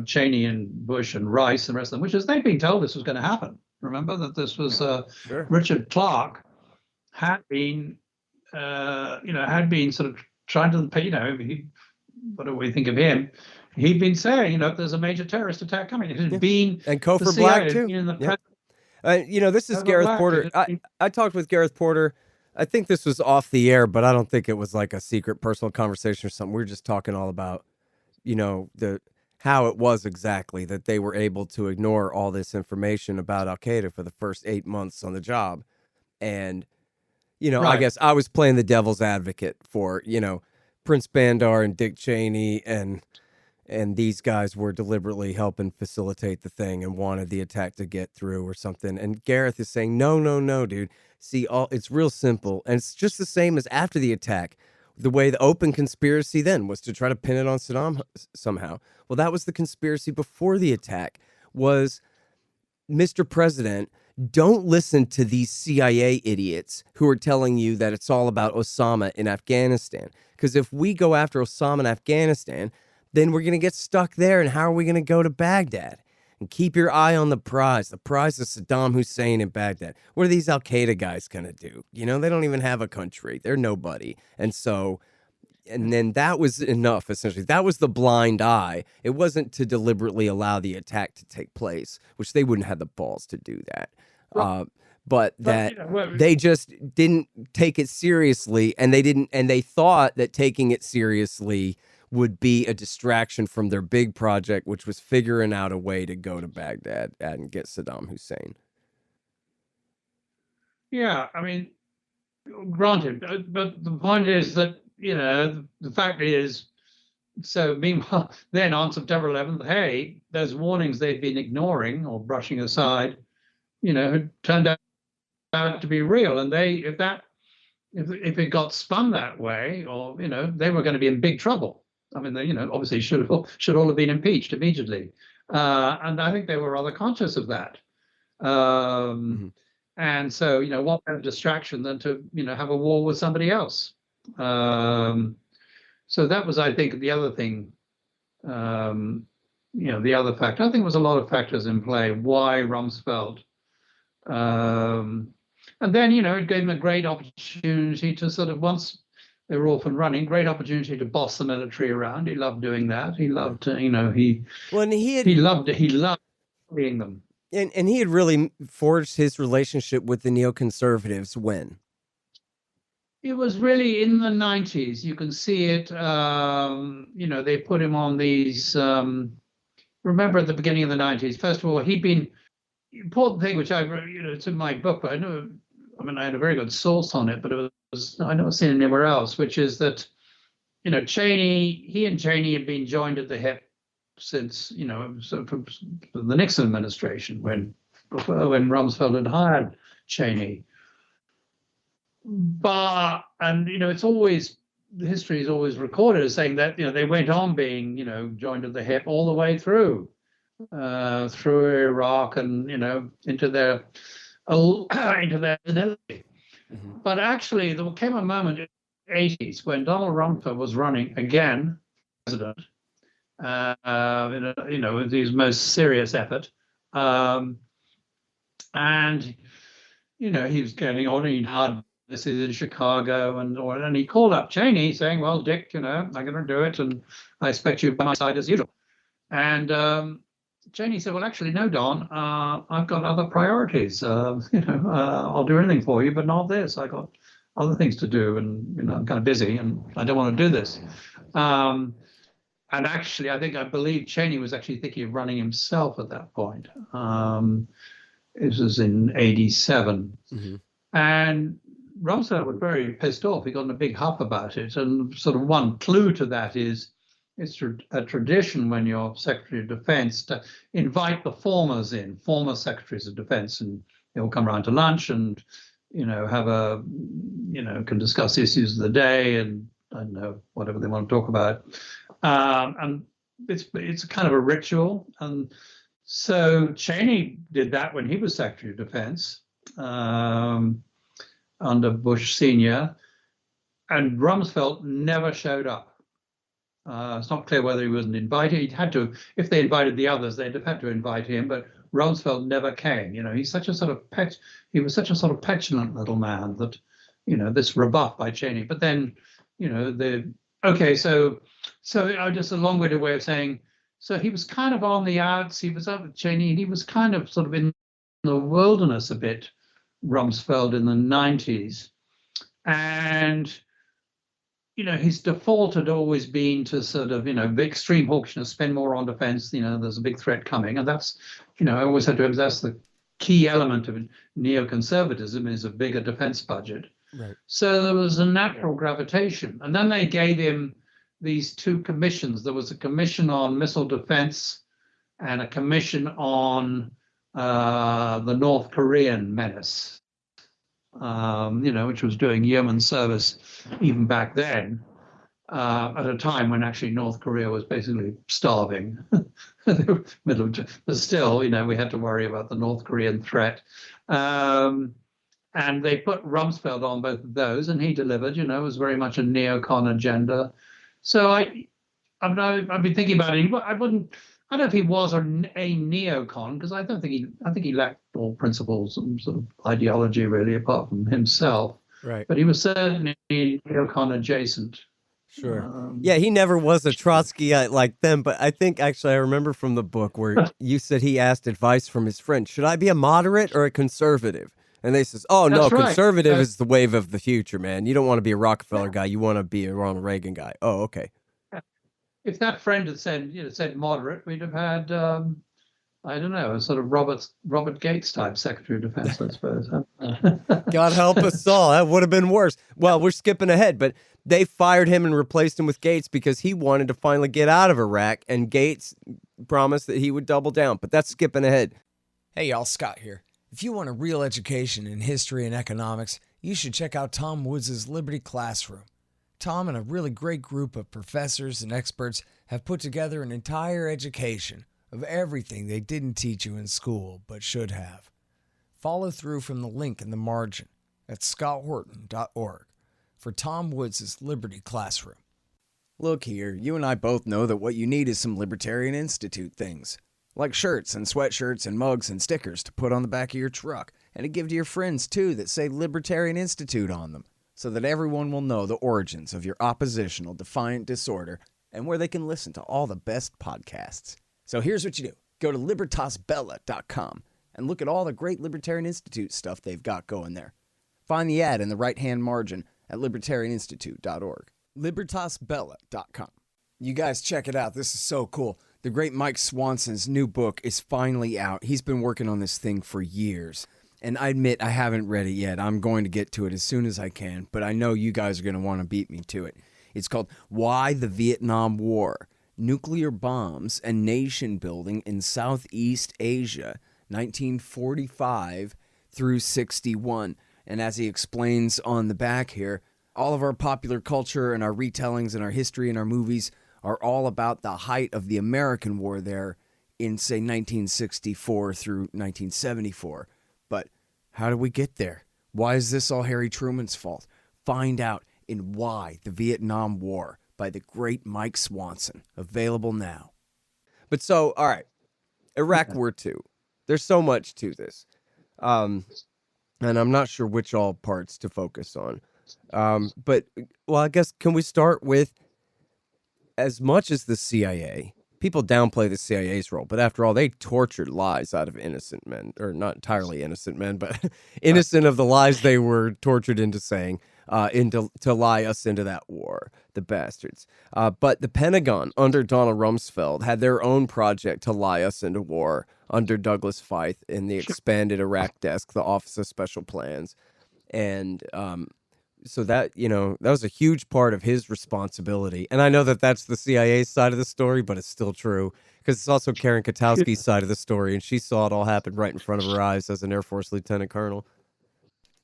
Cheney and Bush and Rice and the rest of them, which is they'd been told this was going to happen. Remember that this was Sure. Richard Clarke had been sort of trying to, what do we think of him? He'd been saying, there's a major terrorist attack coming. It had been, and Cofer Black too. This is Gareth Porter. I talked with Gareth Porter. I think this was off the air, but I don't think it was like a secret personal conversation or something. We were just talking all about, how it was exactly that they were able to ignore all this information about Al Qaeda for the first 8 months on the job. And, Right. I guess I was playing the devil's advocate for, Prince Bandar and Dick Cheney and these guys were deliberately helping facilitate the thing and wanted the attack to get through or something. And Gareth is saying, no, dude. See, it's real simple. And it's just the same as after the attack. The way the open conspiracy then was to try to pin it on Saddam somehow. Well, that was the conspiracy before the attack was, Mr. President, don't listen to these CIA idiots who are telling you that it's all about Osama in Afghanistan. Because if we go after Osama in Afghanistan, then we're going to get stuck there. And how are we going to go to Baghdad? And keep your eye on the prize. The prize is Saddam Hussein in Baghdad. What are these Al Qaeda guys going to do? They don't even have a country. They're nobody. And then that was enough, essentially. That was the blind eye. It wasn't to deliberately allow the attack to take place, which they wouldn't have the balls to do that. Right. But they just didn't take it seriously, and they thought that taking it seriously would be a distraction from their big project, which was figuring out a way to go to Baghdad and get Saddam Hussein. Yeah, granted, but the point is that, the fact is, so meanwhile, then on September 11th, hey, those warnings they'd been ignoring or brushing aside, had turned out to be real. And if it got spun that way, or, they were going to be in big trouble. They, obviously should all have been impeached immediately. And I think they were rather conscious of that. And so, what better distraction than to, have a war with somebody else? So that was, I think, the other thing, the other factor. I think there was a lot of factors in play. Why Rumsfeld? And then, it gave him a great opportunity to sort of, once they were off and running, great opportunity to boss the military around. He loved doing that. He loved, he loved being them. And he had really forged his relationship with the neoconservatives when? It was really in the 90s. You can see it. They put him on these. Remember at the beginning of the 90s. First of all, he'd been important thing, which it's in my book. But I had a very good source on it, but it was I don't see it anywhere else. Which is that, he and Cheney had been joined at the hip since from the Nixon administration when Rumsfeld had hired Cheney. But it's always, the history is always recorded as saying that they went on being joined at the hip all the way through Iraq and into their fidelity. But actually, there came a moment in the 80s when Donald Rumsfeld was running again president, with his most serious effort, and he was getting on. He'd hired this is in Chicago, and he called up Cheney saying, well, Dick, I'm going to do it, and I expect you by my side as usual. And Cheney said, well, actually, no, Don, I've got other priorities. I'll do anything for you, but not this. I got other things to do, and I'm kind of busy, and I don't want to do this. And actually, I believe Cheney was actually thinking of running himself at that point. It was in '87. Mm-hmm. And Rumsfeld was very pissed off. He got in a big huff about it. And sort of one clue to that is it's a tradition when you're Secretary of Defense to invite the former Secretaries of Defense, and they'll come around to lunch and, have can discuss issues of the day and, I don't know, whatever they want to talk about. And it's kind of a ritual. And so Cheney did that when he was Secretary of Defense under Bush Sr., and Rumsfeld never showed up. It's not clear whether he wasn't invited. He'd had to, if they invited the others, they'd have had to invite him, but Rumsfeld never came. He's such a sort of he was such a sort of petulant little man that, this rebuff by Cheney. But then, so just a long-winded way of saying, so he was kind of on the outs. He was up with Cheney, and he was kind of sort of in the wilderness a bit, Rumsfeld, in the 90s. And, his default had always been to sort of, extreme hawkishness, spend more on defense, there's a big threat coming. And that's, I always had to emphasize that's the key element of neoconservatism is a bigger defense budget. Right. So there was a natural gravitation. And then they gave him these two commissions. There was a commission on missile defense and a commission on the North Korean menace, which was doing yeoman service even back then, at a time when actually North Korea was basically starving. But still, we had to worry about the North Korean threat. And they put Rumsfeld on both of those, and he delivered. It was very much a neocon agenda. So I've been thinking about it. I don't know if he was a neocon, because I think he lacked all principles and sort of ideology really, apart from himself. Right. But he was certainly neocon adjacent. Sure. Yeah, he never was a Trotskyite like them, but I think actually I remember from the book where you said he asked advice from his friend, should I be a moderate or a conservative? And they says, oh, no, right. Conservative is the wave of the future, man. You don't want to be a Rockefeller guy. You want to be a Ronald Reagan guy. Oh, okay. If that friend had said moderate, we'd have had, I don't know, a sort of Robert Gates type Secretary of Defense, I suppose. God help us all. That would have been worse. Well, we're skipping ahead, but they fired him and replaced him with Gates because he wanted to finally get out of Iraq, and Gates promised that he would double down. But that's skipping ahead. Hey, y'all, Scott here. If you want a real education in history and economics, you should check out Tom Woods' Liberty Classroom. Tom and a really great group of professors and experts have put together an entire education of everything they didn't teach you in school but should have. Follow through from the link in the margin at scotthorton.org for Tom Woods' Liberty Classroom. Look here, you and I both know that what you need is some Libertarian Institute things. Like shirts and sweatshirts and mugs and stickers to put on the back of your truck, and to give to your friends too that say Libertarian Institute on them, so that everyone will know the origins of your oppositional defiant disorder and where they can listen to all the best podcasts. So here's what you do. Go to libertasbella.com and look at all the great Libertarian Institute stuff they've got going there. Find the ad in the right-hand margin at libertarianinstitute.org. libertasbella.com. You guys check it out. This is so cool. The great Mike Swanson's new book is finally out. He's been working on this thing for years. And I admit I haven't read it yet. I'm going to get to it as soon as I can, but I know you guys are going to want to beat me to it. It's called Why the Vietnam War: Nuclear Bombs and Nation Building in Southeast Asia, 1945 through 61. And as he explains on the back here, all of our popular culture and our retellings and our history and our movies are all about the height of the American war there in, say, 1964 through 1974. But how did we get there? Why is this all Harry Truman's fault? Find out in Why the Vietnam War by the great Mike Swanson. Available now. But so, all right, Iraq War II. There's so much to this. and I'm not sure which all parts to focus on. But, well, I guess, can we start with, as much as the CIA, people downplay the CIA's role, but after all, they tortured lies out of innocent men, or not entirely innocent men, but innocent of the lies they were tortured into saying, to lie us into that war, the bastards. But the Pentagon, under Donald Rumsfeld, had their own project to lie us into war under Douglas Feith in the expanded Iraq desk, the Office of Special Plans. And so that, that was a huge part of his responsibility. And I know that that's the CIA's side of the story, but it's still true because it's also Karen Katowski's side of the story, and she saw it all happen right in front of her eyes as an Air Force lieutenant colonel.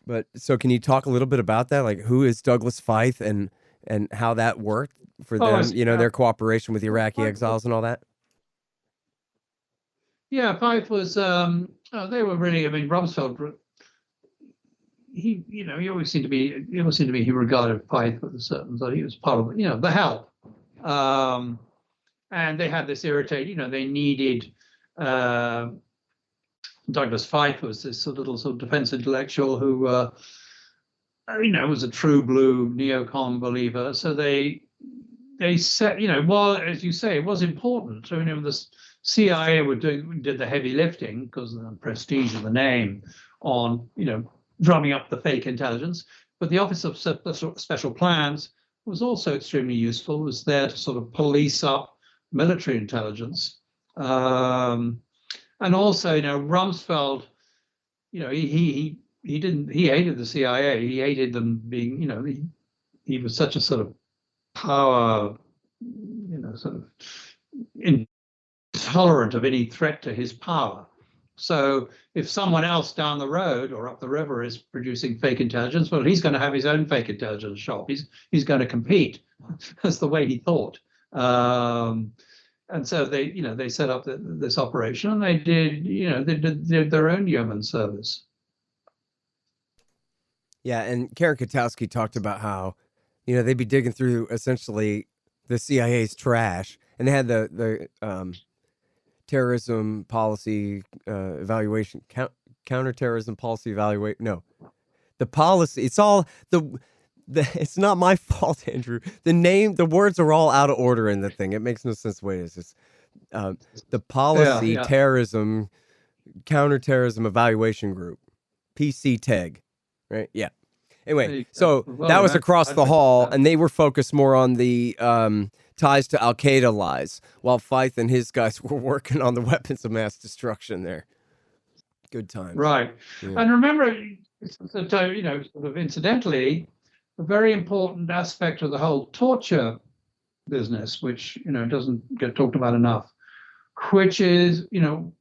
But so can you talk a little bit about that? Like, who is Douglas Feith and how that worked for them, their cooperation with Iraqi exiles and all that? Yeah, Feith was, they were really, Rumsfeld, he always seemed to be, he regarded Feith with a certain, so he was part of, the help. And they had this they needed, Douglas Feith was this little sort of defense intellectual who, was a true blue neocon believer. So they said, well, as you say, it was important. So, the CIA did the heavy lifting because of the prestige of the name on, drumming up the fake intelligence. But the Office of Special Plans was also extremely useful. It was there to sort of police up military intelligence. And also, Rumsfeld, he hated the CIA. He hated them being, he was such a sort of power, sort of intolerant of any threat to his power. So if someone else down the road or up the river is producing fake intelligence, well, he's going to have his own fake intelligence shop. He's going to compete. That's the way he thought. And so they set up this operation, and they did their own yeoman service. Yeah, and Karen Katowski talked about how, they'd be digging through essentially the CIA's trash, and they had the terrorism policy evaluation, counterterrorism policy evaluation. No, the policy. It's all it's not my fault, Andrew. The words are all out of order in the thing. It makes no sense the way it is. It's the policy terrorism, counterterrorism evaluation group, PCTEG, right? Yeah. Anyway, so that was across the hall, and they were focused more on the ties to Al-Qaeda lies, while Feith and his guys were working on the weapons of mass destruction there. Good times. Right. Yeah. And remember, sort of incidentally, a very important aspect of the whole torture business, which doesn't get talked about enough, which is the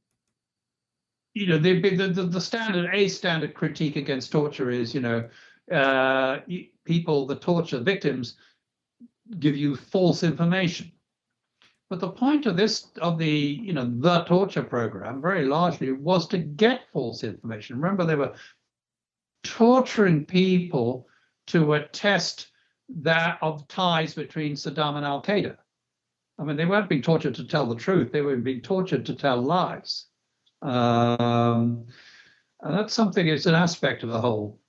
standard critique against torture is the torture victims give you false information. But the point of the torture program very largely was to get false information. Remember, they were torturing people to attest that of ties between Saddam and Al-Qaeda. I mean, they weren't being tortured to tell the truth. They were being tortured to tell lies. And that's something, it's an aspect of the whole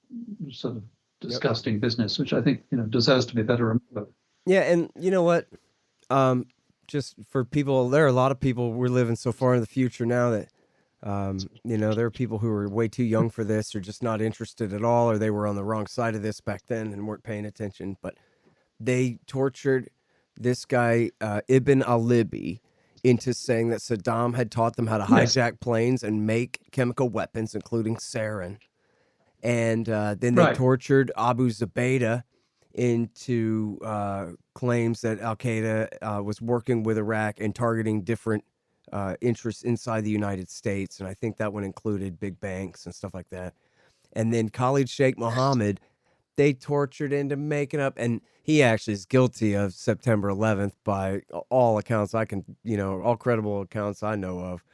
sort of disgusting business, which I think, deserves to be better remembered. Yeah, and you know what? Just for people, there are a lot of people, we're living so far in the future now that, there are people who are way too young for this or just not interested at all, or they were on the wrong side of this back then and weren't paying attention. But they tortured this guy, Ibn al-Libi, into saying that Saddam had taught them how to hijack planes and make chemical weapons, including sarin. And then they tortured Abu Zubaydah into claims that Al-Qaeda was working with Iraq and targeting different interests inside the United States. And I think that one included big banks and stuff like that. And then Khalid Sheikh Mohammed, they tortured into making up, and he actually is guilty of September 11th by all accounts I can, all credible accounts I know of.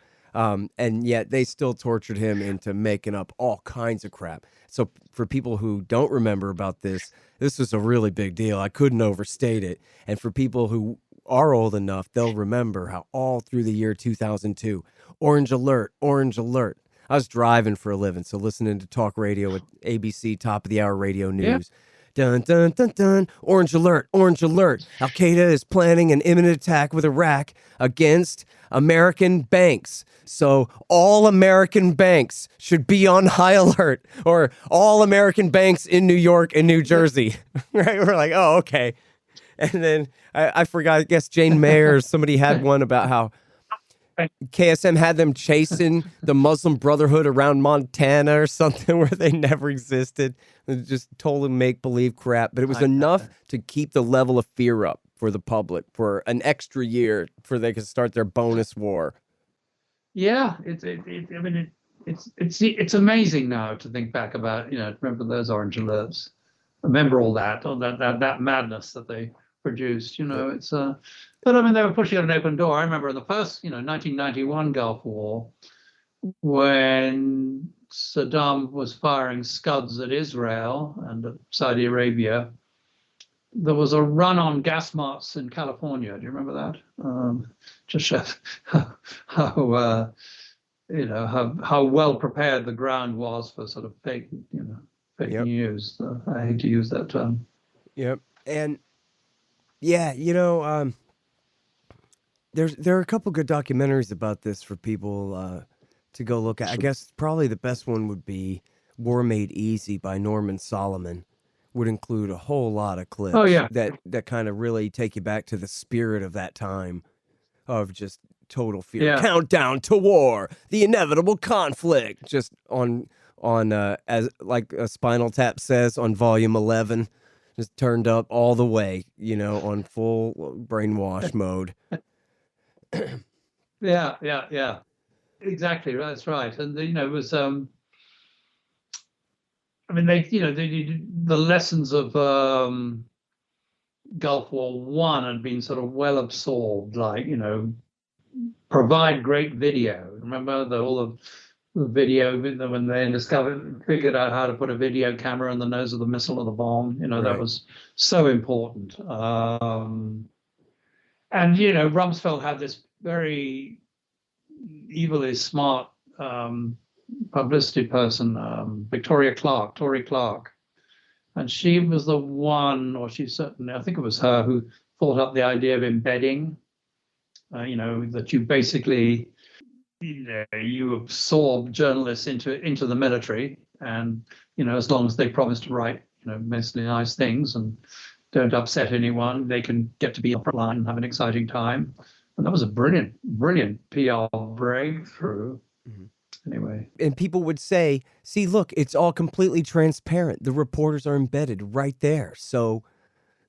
And yet they still tortured him into making up all kinds of crap. So for people who don't remember about this was a really big deal. I couldn't overstate it. And for people who are old enough, they'll remember how all through the year 2002, orange alert, I was driving for a living, so listening to talk radio with ABC top of the hour radio news. Dun, dun, dun, dun. Orange alert, orange alert. Al-Qaeda is planning an imminent attack with Iraq against American banks. So all American banks should be on high alert, or all American banks in New York and New Jersey. Right? We're like, oh, okay. And then I forgot, I guess Jane Mayer or somebody had one about how KSM had them chasing the Muslim Brotherhood around Montana or something where they never existed. It was just total make-believe crap. But it was enough to keep the level of fear up for the public for an extra year before they could start their bonus war. Yeah, it's amazing now to think back about, remember those orange alerts, remember all that, or that madness that they produced. But I mean, they were pushing at an open door. I remember in the first, 1991 Gulf War, when Saddam was firing Scuds at Israel and at Saudi Arabia, there was a run on gas marts in California. Do you remember that? Just shows how well prepared the ground was for sort of fake news. I hate to use that term. Yep. And yeah, there are a couple good documentaries about this for people to go look at. I guess probably the best one would be War Made Easy by Norman Solomon. Would include a whole lot of clips that kind of really take you back to the spirit of that time of just total fear. Yeah. Countdown to war, the inevitable conflict, just on as like a Spinal Tap says on volume 11, just turned up all the way, on full brainwash mode. Yeah. Exactly. That's right. And it was the lessons of Gulf War One had been sort of well absorbed, like, provide great video. Remember all the video when they figured out how to put a video camera in the nose of the missile or the bomb, Right. That was so important. And Rumsfeld had this very evilly smart publicity person, Tori Clark, and she was the one, or she certainly, I think it was her, who thought up the idea of embedding. That you basically, you absorb journalists into the military, and as long as they promise to write, mostly nice things and don't upset anyone, they can get to be on the front line and have an exciting time. And that was a brilliant PR breakthrough. Mm-hmm. Anyway. And people would say, see, look, it's all completely transparent. The reporters are embedded right there. So,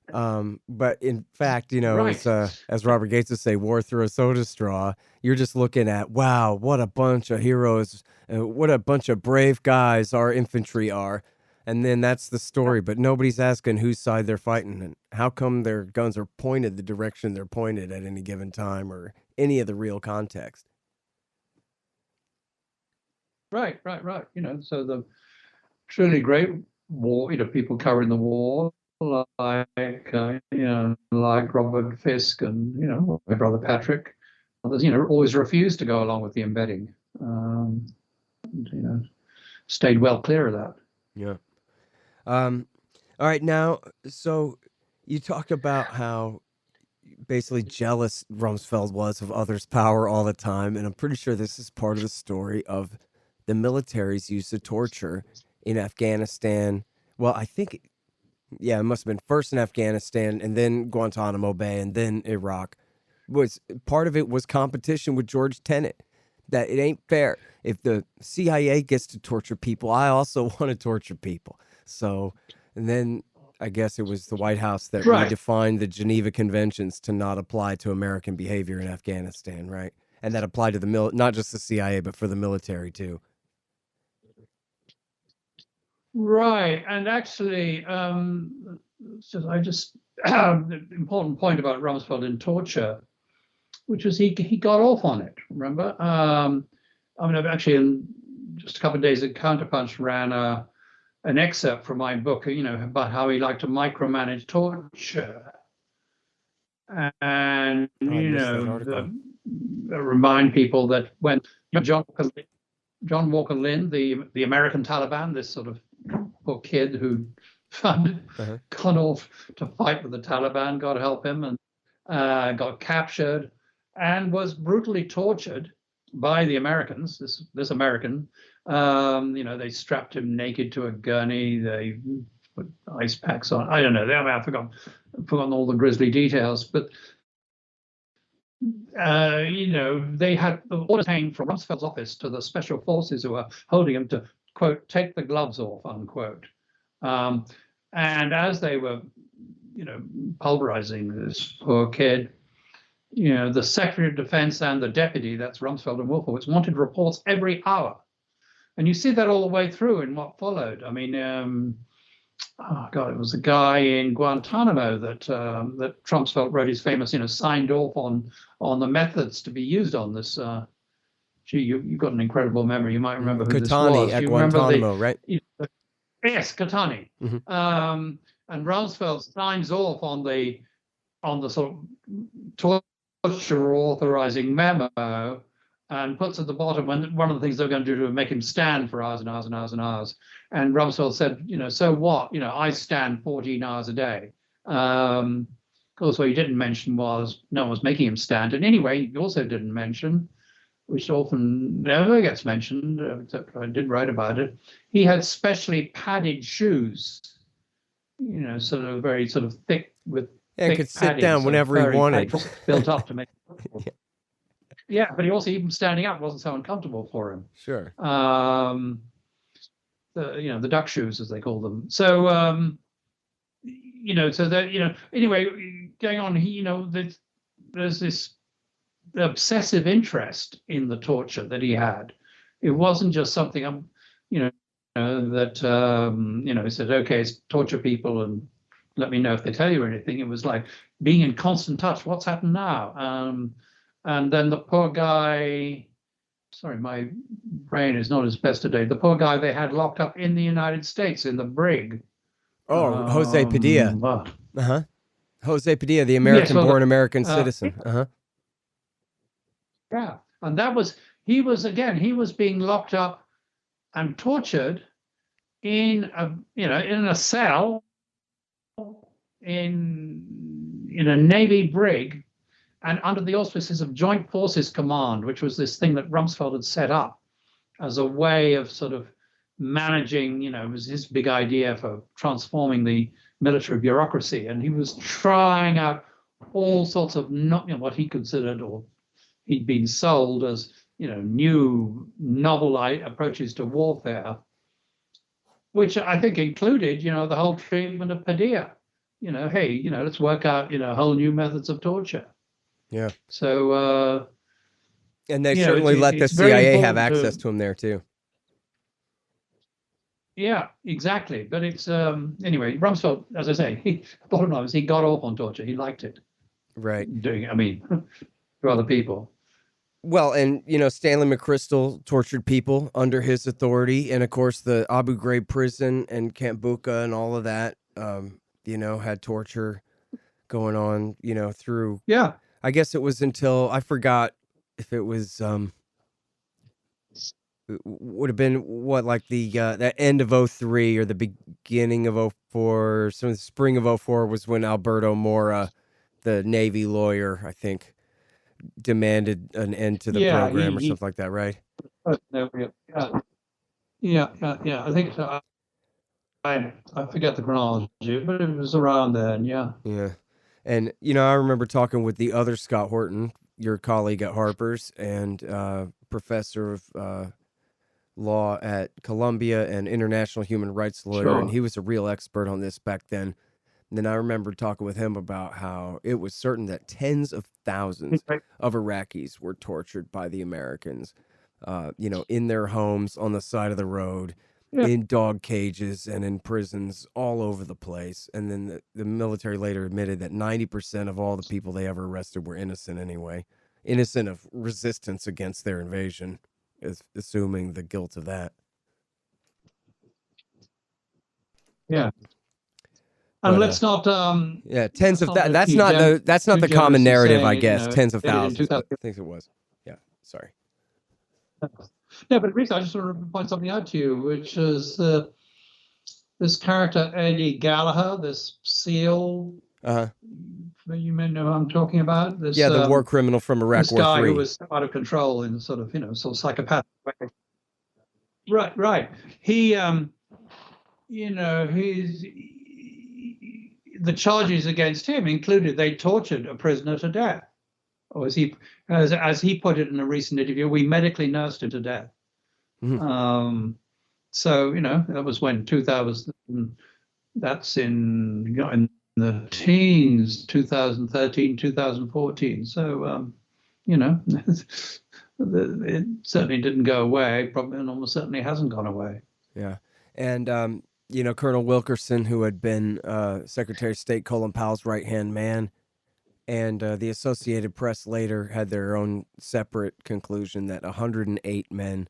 but in fact, Right. as Robert Gates would say, war through a soda straw, you're just looking at, wow, what a bunch of heroes, what a bunch of brave guys our infantry are. And then that's the story, but nobody's asking whose side they're fighting and how come their guns are pointed the direction they're pointed at any given time or any of the real context. Right. So the truly great war, people covering the war, like Robert Fisk and, my brother Patrick, others, always refused to go along with the embedding. Stayed well clear of that. Yeah. All right. Now, so you talk about how basically jealous Rumsfeld was of others' power all the time. And I'm pretty sure this is part of the story of the military's use of torture in Afghanistan. Well, I think, it must have been first in Afghanistan and then Guantanamo Bay and then Iraq. Part of it was competition with George Tenet, that it ain't fair. If the CIA gets to torture people, I also want to torture people. So, and then I guess it was the White House that Right. redefined the Geneva Conventions to not apply to American behavior in Afghanistan, right? And that applied to the not just the CIA, but for the military too. Right, and actually, the important point about Rumsfeld in torture, which was he got off on it. Remember, I've actually just a couple of days at Counterpunch ran an excerpt from my book, about how he liked to micromanage torture, and I missed that article. remind people that when John John Walker Lindh, the American Taliban, this sort of poor kid who gone off to fight with the Taliban, God help him, and got captured and was brutally tortured by the Americans. This American, they strapped him naked to a gurney. They put ice packs on. I don't know. I've forgotten all the grisly details, but they had the orders hanging from Rumsfeld's office to the special forces who were holding him to, quote, take the gloves off, unquote. And as they were, pulverizing this poor kid, the Secretary of Defense and the deputy, that's Rumsfeld and Wolfowitz, wanted reports every hour. And you see that all the way through in what followed. I mean, it was a guy in Guantanamo that Rumsfeld wrote his famous, signed off on the methods to be used on this. You've got an incredible memory. You might remember who this was. At Guantanamo, right? Yes, Catani. Mm-hmm. And Rumsfeld signs off on the sort of torture authorizing memo and puts at the bottom one of the things they're going to do to make him stand for hours and hours and hours and hours. And Rumsfeld said, so what? I stand 14 hours a day. Of course, what he didn't mention was no one was making him stand. And anyway, he also didn't mention, which often never gets mentioned, except I did write about it, he had specially padded shoes, sort of very sort of thick with thick could sit down whenever he wanted. Built up to make it comfortable. Yeah, but he also, even standing up wasn't so uncomfortable for him. Sure. The duck shoes, as they call them. So, so that, anyway, going on, there's this obsessive interest in the torture that he had. It wasn't just something, that, he said, okay, torture people and let me know if they tell you anything. It was like being in constant touch. What's happened now? And then the poor guy, sorry, my brain is not as best today. The poor guy they had locked up in the United States in the brig. Oh, Jose Padilla. Jose Padilla, the American-born American citizen. Yeah, and he was being locked up and tortured in a cell in a Navy brig, and under the auspices of Joint Forces Command, which was this thing that Rumsfeld had set up as a way of sort of managing, it was his big idea for transforming the military bureaucracy. And he was trying out all sorts of what he considered, or he'd been sold as, new novel approaches to warfare, which I think included, the whole treatment of Padilla. Hey, let's work out, whole new methods of torture. Yeah. So, and they certainly let the CIA have access to him there too. Yeah, exactly. But it's anyway, Rumsfeld, as I say, bottom line is he got off on torture. He liked it. Right. To other people. Well, and Stanley McChrystal tortured people under his authority, and of course the Abu Ghraib prison and Camp Bucca and all of that, had torture going on, through. Yeah. I guess it was until I forgot if it was would have been like the end of 2003 or the beginning of 2004, so the spring of 2004 was when Alberto Mora, the Navy lawyer, I think, demanded an end to the program or something like that, right? Yeah. I think so. I forget the chronology, but it was around then. Yeah. Yeah. And, I remember talking with the other Scott Horton, your colleague at Harper's and professor of law at Columbia and international human rights lawyer. Sure. And he was a real expert on this back then. And then I remember talking with him about how it was certain that tens of thousands of Iraqis were tortured by the Americans, in their homes, on the side of the road, in dog cages and in prisons all over the place. And then the military later admitted that 90% of all the people they ever arrested were innocent anyway, innocent of resistance against their invasion, assuming the guilt of that. Yeah. And let's not. Tens of that. That's not the common narrative, I guess. Tens of thousands. I think it was. Yeah. Sorry. No, but Reese, I just want to point something out to you, which is this character Eddie Gallagher, this SEAL. Uh-huh. You may know who I'm talking about. This, Yeah, the war criminal from Iraq this War guy III. who was out of control in sort of psychopathic way. Right. He, the charges against him included they tortured a prisoner to death, or as he put it in a recent interview, we medically nursed him to death. Mhm. So that was when 2000. That's in the teens, 2013, 2014. So it certainly didn't go away. Probably, and almost certainly hasn't gone away. Yeah. And, Colonel Wilkerson, who had been Secretary of State Colin Powell's right-hand man, and the Associated Press later had their own separate conclusion that 108 men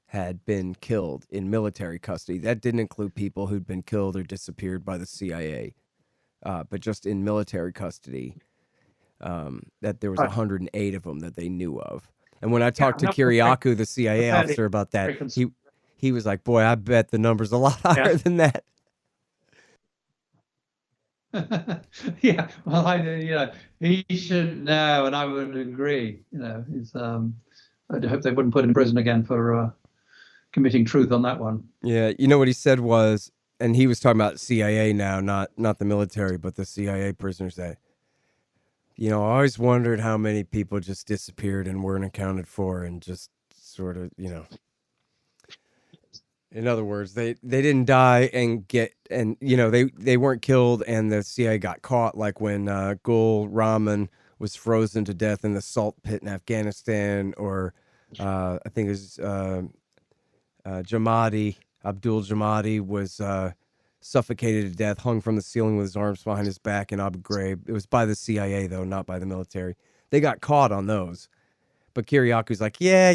had been killed in military custody. That didn't include people who'd been killed or disappeared by the CIA, but just in military custody, that there was 108 of them that they knew of. And when I talked to Kiriakou, the CIA officer, about that, he was like, boy, I bet the number's a lot higher than that. Yeah, well, he should know, and I would agree. He's. I hope they wouldn't put him in prison again for committing truth on that one. Yeah, what he said was, and he was talking about CIA now, not the military, but the CIA prisoners that, I always wondered how many people just disappeared and weren't accounted for, and just sort of, in other words, they didn't die and they weren't killed and the CIA got caught, like when Gul Rahman was frozen to death in the salt pit in Afghanistan, or I think it was Abdul Jamadi was suffocated to death, hung from the ceiling with his arms behind his back in Abu Ghraib. It was by the CIA, though, not by the military. They got caught on those. But Kiriakou's like, yeah,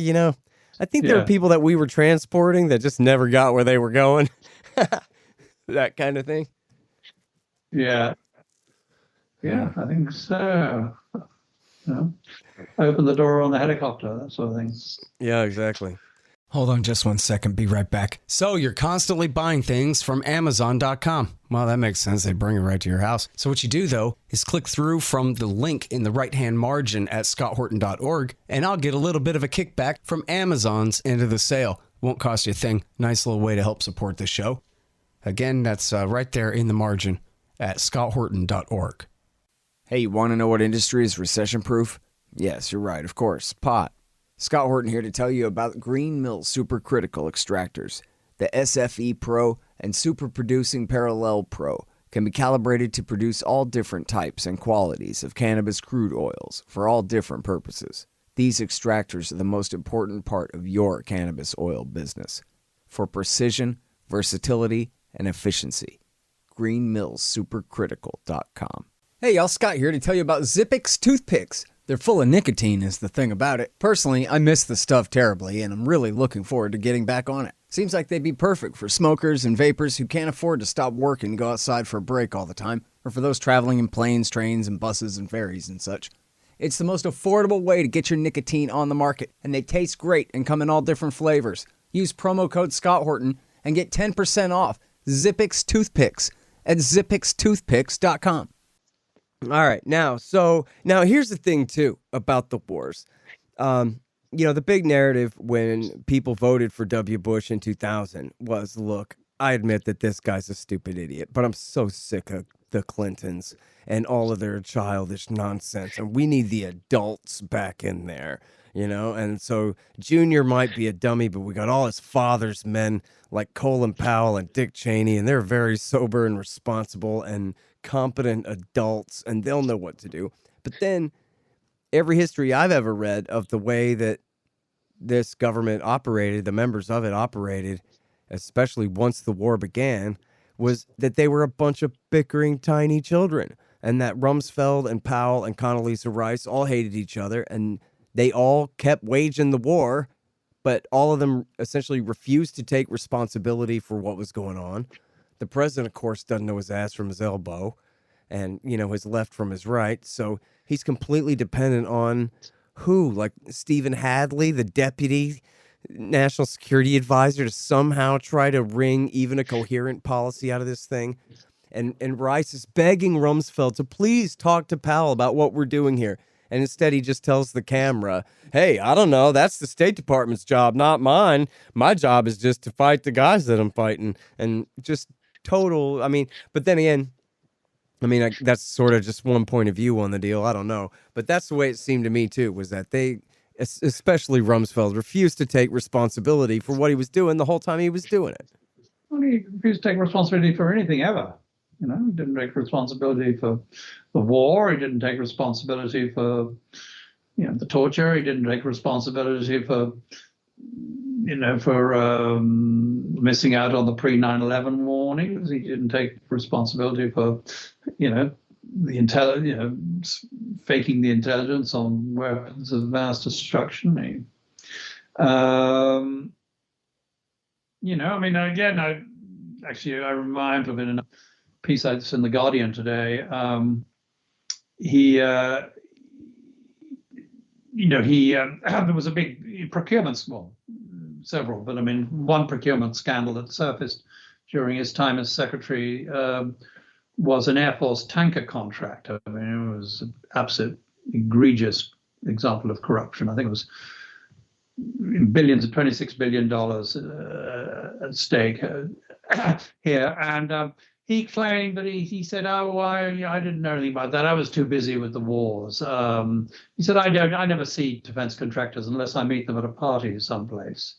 I think there were people that we were transporting that just never got where they were going. That kind of thing. Yeah, I think so. Open the door on the helicopter, that sort of thing. Yeah, exactly. Hold on just 1 second. Be right back. So you're constantly buying things from Amazon.com. Well, that makes sense. They bring it right to your house. So what you do, though, is click through from the link in the right-hand margin at scotthorton.org, and I'll get a little bit of a kickback from Amazon's end of the sale. Won't cost you a thing. Nice little way to help support the show. Again, that's right there in the margin at scotthorton.org. Hey, you want to know what industry is recession-proof? Yes, you're right, of course, pot. Scott Horton here to tell you about Green Mill Supercritical Extractors. The SFE Pro and Super Producing Parallel Pro can be calibrated to produce all different types and qualities of cannabis crude oils for all different purposes. These extractors are the most important part of your cannabis oil business for precision, versatility, and efficiency. GreenMillSupercritical.com. Hey y'all, Scott here to tell you about Zippix toothpicks. They're full of nicotine is the thing about it. Personally, I miss the stuff terribly, and I'm really looking forward to getting back on it. Seems like they'd be perfect for smokers and vapors who can't afford to stop work and go outside for a break all the time, or for those traveling in planes, trains, and buses and ferries and such. It's the most affordable way to get your nicotine on the market, and they taste great and come in all different flavors. Use promo code Scott Horton and get 10% off Zippix toothpicks at zippixtoothpicks.com. All right, now here's the thing too about the wars. The big narrative when people voted for W. Bush in 2000 was, look, I admit that this guy's a stupid idiot, but I'm so sick of the Clintons and all of their childish nonsense, and we need the adults back in there, And so Junior might be a dummy, but we got all his father's men like Colin Powell and Dick Cheney, and they're very sober and responsible and competent adults, and they'll know what to do. But then every history I've ever read of the way that this government operated, the members of it operated, especially once the war began, was that they were a bunch of bickering tiny children, and that Rumsfeld and Powell and Condoleezza Rice all hated each other, and they all kept waging the war, but all of them essentially refused to take responsibility for what was going on. The president, of course, doesn't know his ass from his elbow and, his left from his right. So he's completely dependent on who? Like Stephen Hadley, the deputy national security advisor to somehow try to wring even a coherent policy out of this thing. And Rice is begging Rumsfeld to please talk to Powell about what we're doing here. And instead, he just tells the camera, hey, I don't know. That's the State Department's job, not mine. My job is just to fight the guys that I'm fighting. And just total, I mean, but then again, I mean, that's sort of just one point of view on the deal. I don't know. But that's the way it seemed to me, too, was that they, especially Rumsfeld, refused to take responsibility for what he was doing the whole time he was doing it. Well, he refused to take responsibility for anything ever. You know, he didn't take responsibility for the war. He didn't take responsibility for, you know, the torture. He didn't take responsibility for, you know, for missing out on the pre-9/11 warnings. He didn't take responsibility for, you know, faking the intelligence on weapons of mass destruction. You know, I mean, again, I remind of it in a piece that's in The Guardian today. There was a big procurement, well, several, but I mean, one procurement scandal that surfaced during his time as secretary was an Air Force tanker contract. I mean, it was an absolute egregious example of corruption. I think it was billions, $26 billion at stake here. And he claimed that he said, "Oh, I didn't know anything about that. I was too busy with the wars." He said, "I never see defense contractors unless I meet them at a party someplace."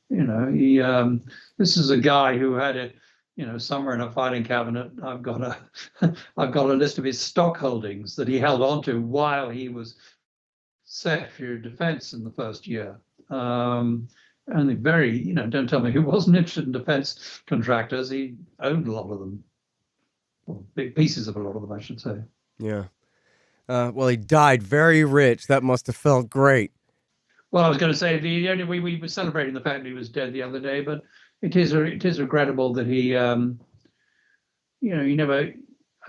You know, this is a guy who had it, you know, somewhere in a filing cabinet. I've got a list of his stock holdings that he held on to while he was Secretary of Defense in the first year. And very, you know, don't tell me he wasn't interested in defense contractors. He owned a lot of them. Well, big pieces of a lot of them, I should say. Yeah. Well, he died very rich. That must have felt great. Well, I was going to say we were celebrating the fact that he was dead the other day, but it is regrettable that he, you know, he never.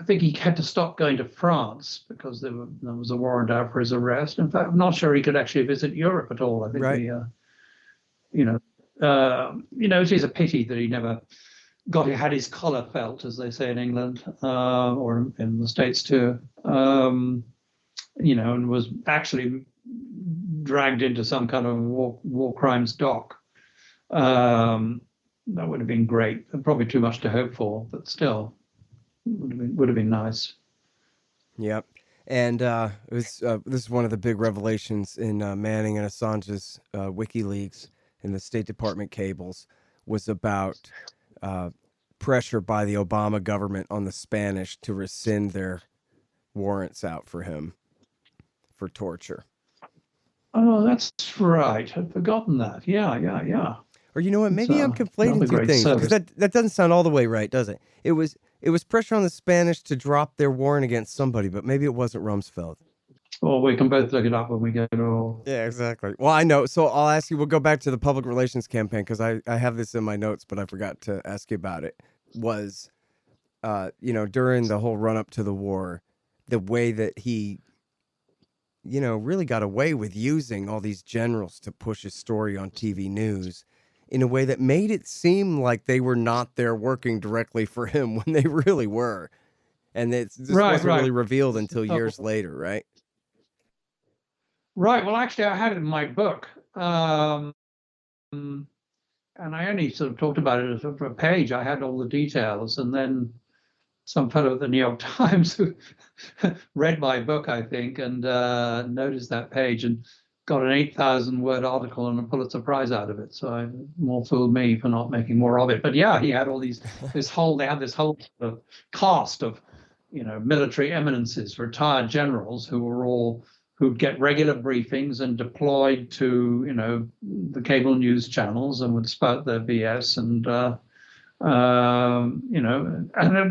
I think he had to stop going to France because there was a warrant out for his arrest. In fact, I'm not sure he could actually visit Europe at all. I think right. It is a pity that he never had his collar felt, as they say in England, or in the States too. You know, and was actually dragged into some kind of war crimes dock. That would have been great. Probably too much to hope for, but still, would have been nice. Yep. And this is one of the big revelations in Manning and Assange's WikiLeaks and the State Department cables was about pressure by the Obama government on the Spanish to rescind their warrants out for him for torture. Oh, that's right. I'd forgotten that. Yeah. Or you know what? Maybe I'm conflating two things because that doesn't sound all the way right, does it? It was pressure on the Spanish to drop their warrant against somebody, but maybe it wasn't Rumsfeld. Well, we can both look it up when we get it all. Yeah, exactly. Well, I know. So I'll ask you, we'll go back to the public relations campaign because I have this in my notes, but I forgot to ask you about it. Was, during the whole run up to the war, the way that he, really got away with using all these generals to push his story on TV news in a way that made it seem like they were not there working directly for him when they really were. And this wasn't really revealed until years later, right? Right. Well, actually, I had it in my book. And I only sort of talked about it as a page. I had all the details. And then some fellow at the New York Times who read my book, I think, and noticed that page and got an 8,000-word article and a Pulitzer Prize out of it. So more fooled me for not making more of it. But yeah, he had all they had this whole sort of cast of, military eminences, retired generals who'd get regular briefings and deployed to, the cable news channels and would spout their BS and, and then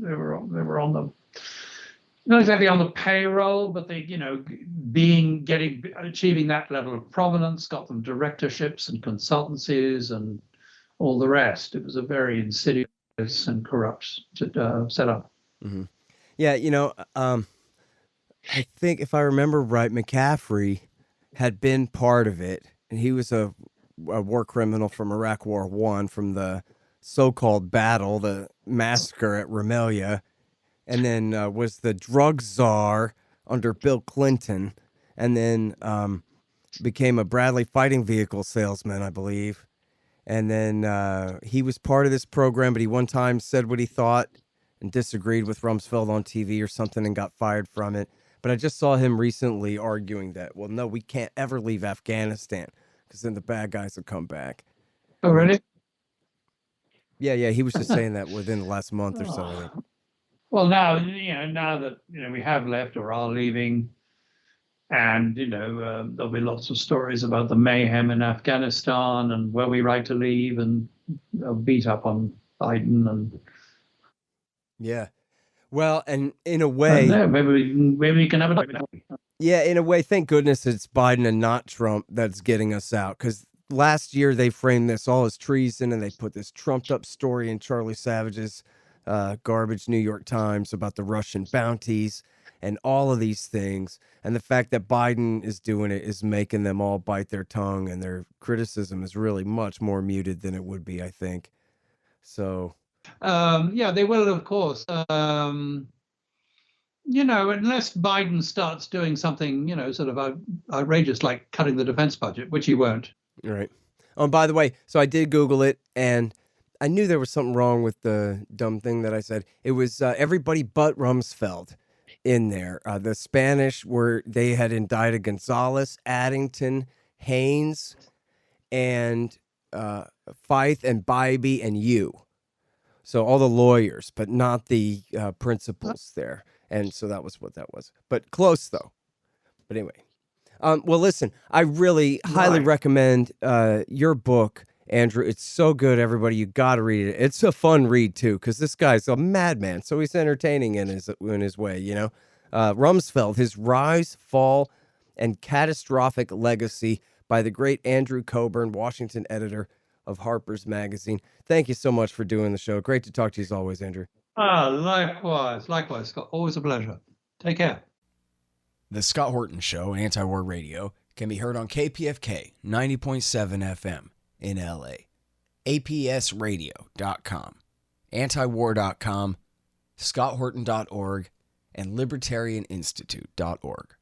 they were on the, not exactly on the payroll, but they, achieving that level of prominence got them directorships and consultancies and all the rest. It was a very insidious and corrupt setup. Mm-hmm. Yeah, I think if I remember right, McCaffrey had been part of it, he was a war criminal from Iraq War I, from the so-called battle, the massacre at Rumelia, and then was the drug czar under Bill Clinton, and then became a Bradley fighting vehicle salesman, I believe. And then he was part of this program, but he one time said what he thought and disagreed with Rumsfeld on TV or something and got fired from it. But I just saw him recently arguing that, well, no, we can't ever leave Afghanistan because then the bad guys will come back. Oh, really? Yeah, he was just saying that within the last month or so. I think. Well, now that we have left or are leaving, and there'll be lots of stories about the mayhem in Afghanistan and were we right to leave, and they'll beat up on Biden and. Yeah. Well, and in a way, maybe we can have a. yeah, in a way, thank goodness it's Biden and not Trump that's getting us out. Because last year they framed this all as treason, and they put this trumped up story in Charlie Savage's garbage New York Times about the Russian bounties and all of these things. And the fact that Biden is doing it is making them all bite their tongue, and their criticism is really much more muted than it would be, I think. So. Yeah, they will, of course. Unless Biden starts doing something, sort of outrageous, like cutting the defense budget, which he won't. Right. Oh, by the way, so I did Google it, and I knew there was something wrong with the dumb thing that I said. It was everybody but Rumsfeld in there. The Spanish they had indicted Gonzalez, Addington, Haynes, and Fife and Bybee and you. So all the lawyers, but not the principals there. And so that was what that was. But close, though. But anyway. Well, listen, I really highly recommend your book, Andrew. It's so good, everybody. You got to read it. It's a fun read, too, because this guy's a madman. So he's entertaining in his way, Rumsfeld, His Rise, Fall, and Catastrophic Legacy by the great Andrew Cockburn, Washington editor of Harper's Magazine. Thank you so much for doing the show. Great to talk to you as always, Andrew. Likewise, Scott. Always a pleasure. Take care. The Scott Horton Show, Anti-War Radio, can be heard on KPFK 90.7 FM in LA, APSradio.com, antiwar.com, scotthorton.org, and libertarianinstitute.org.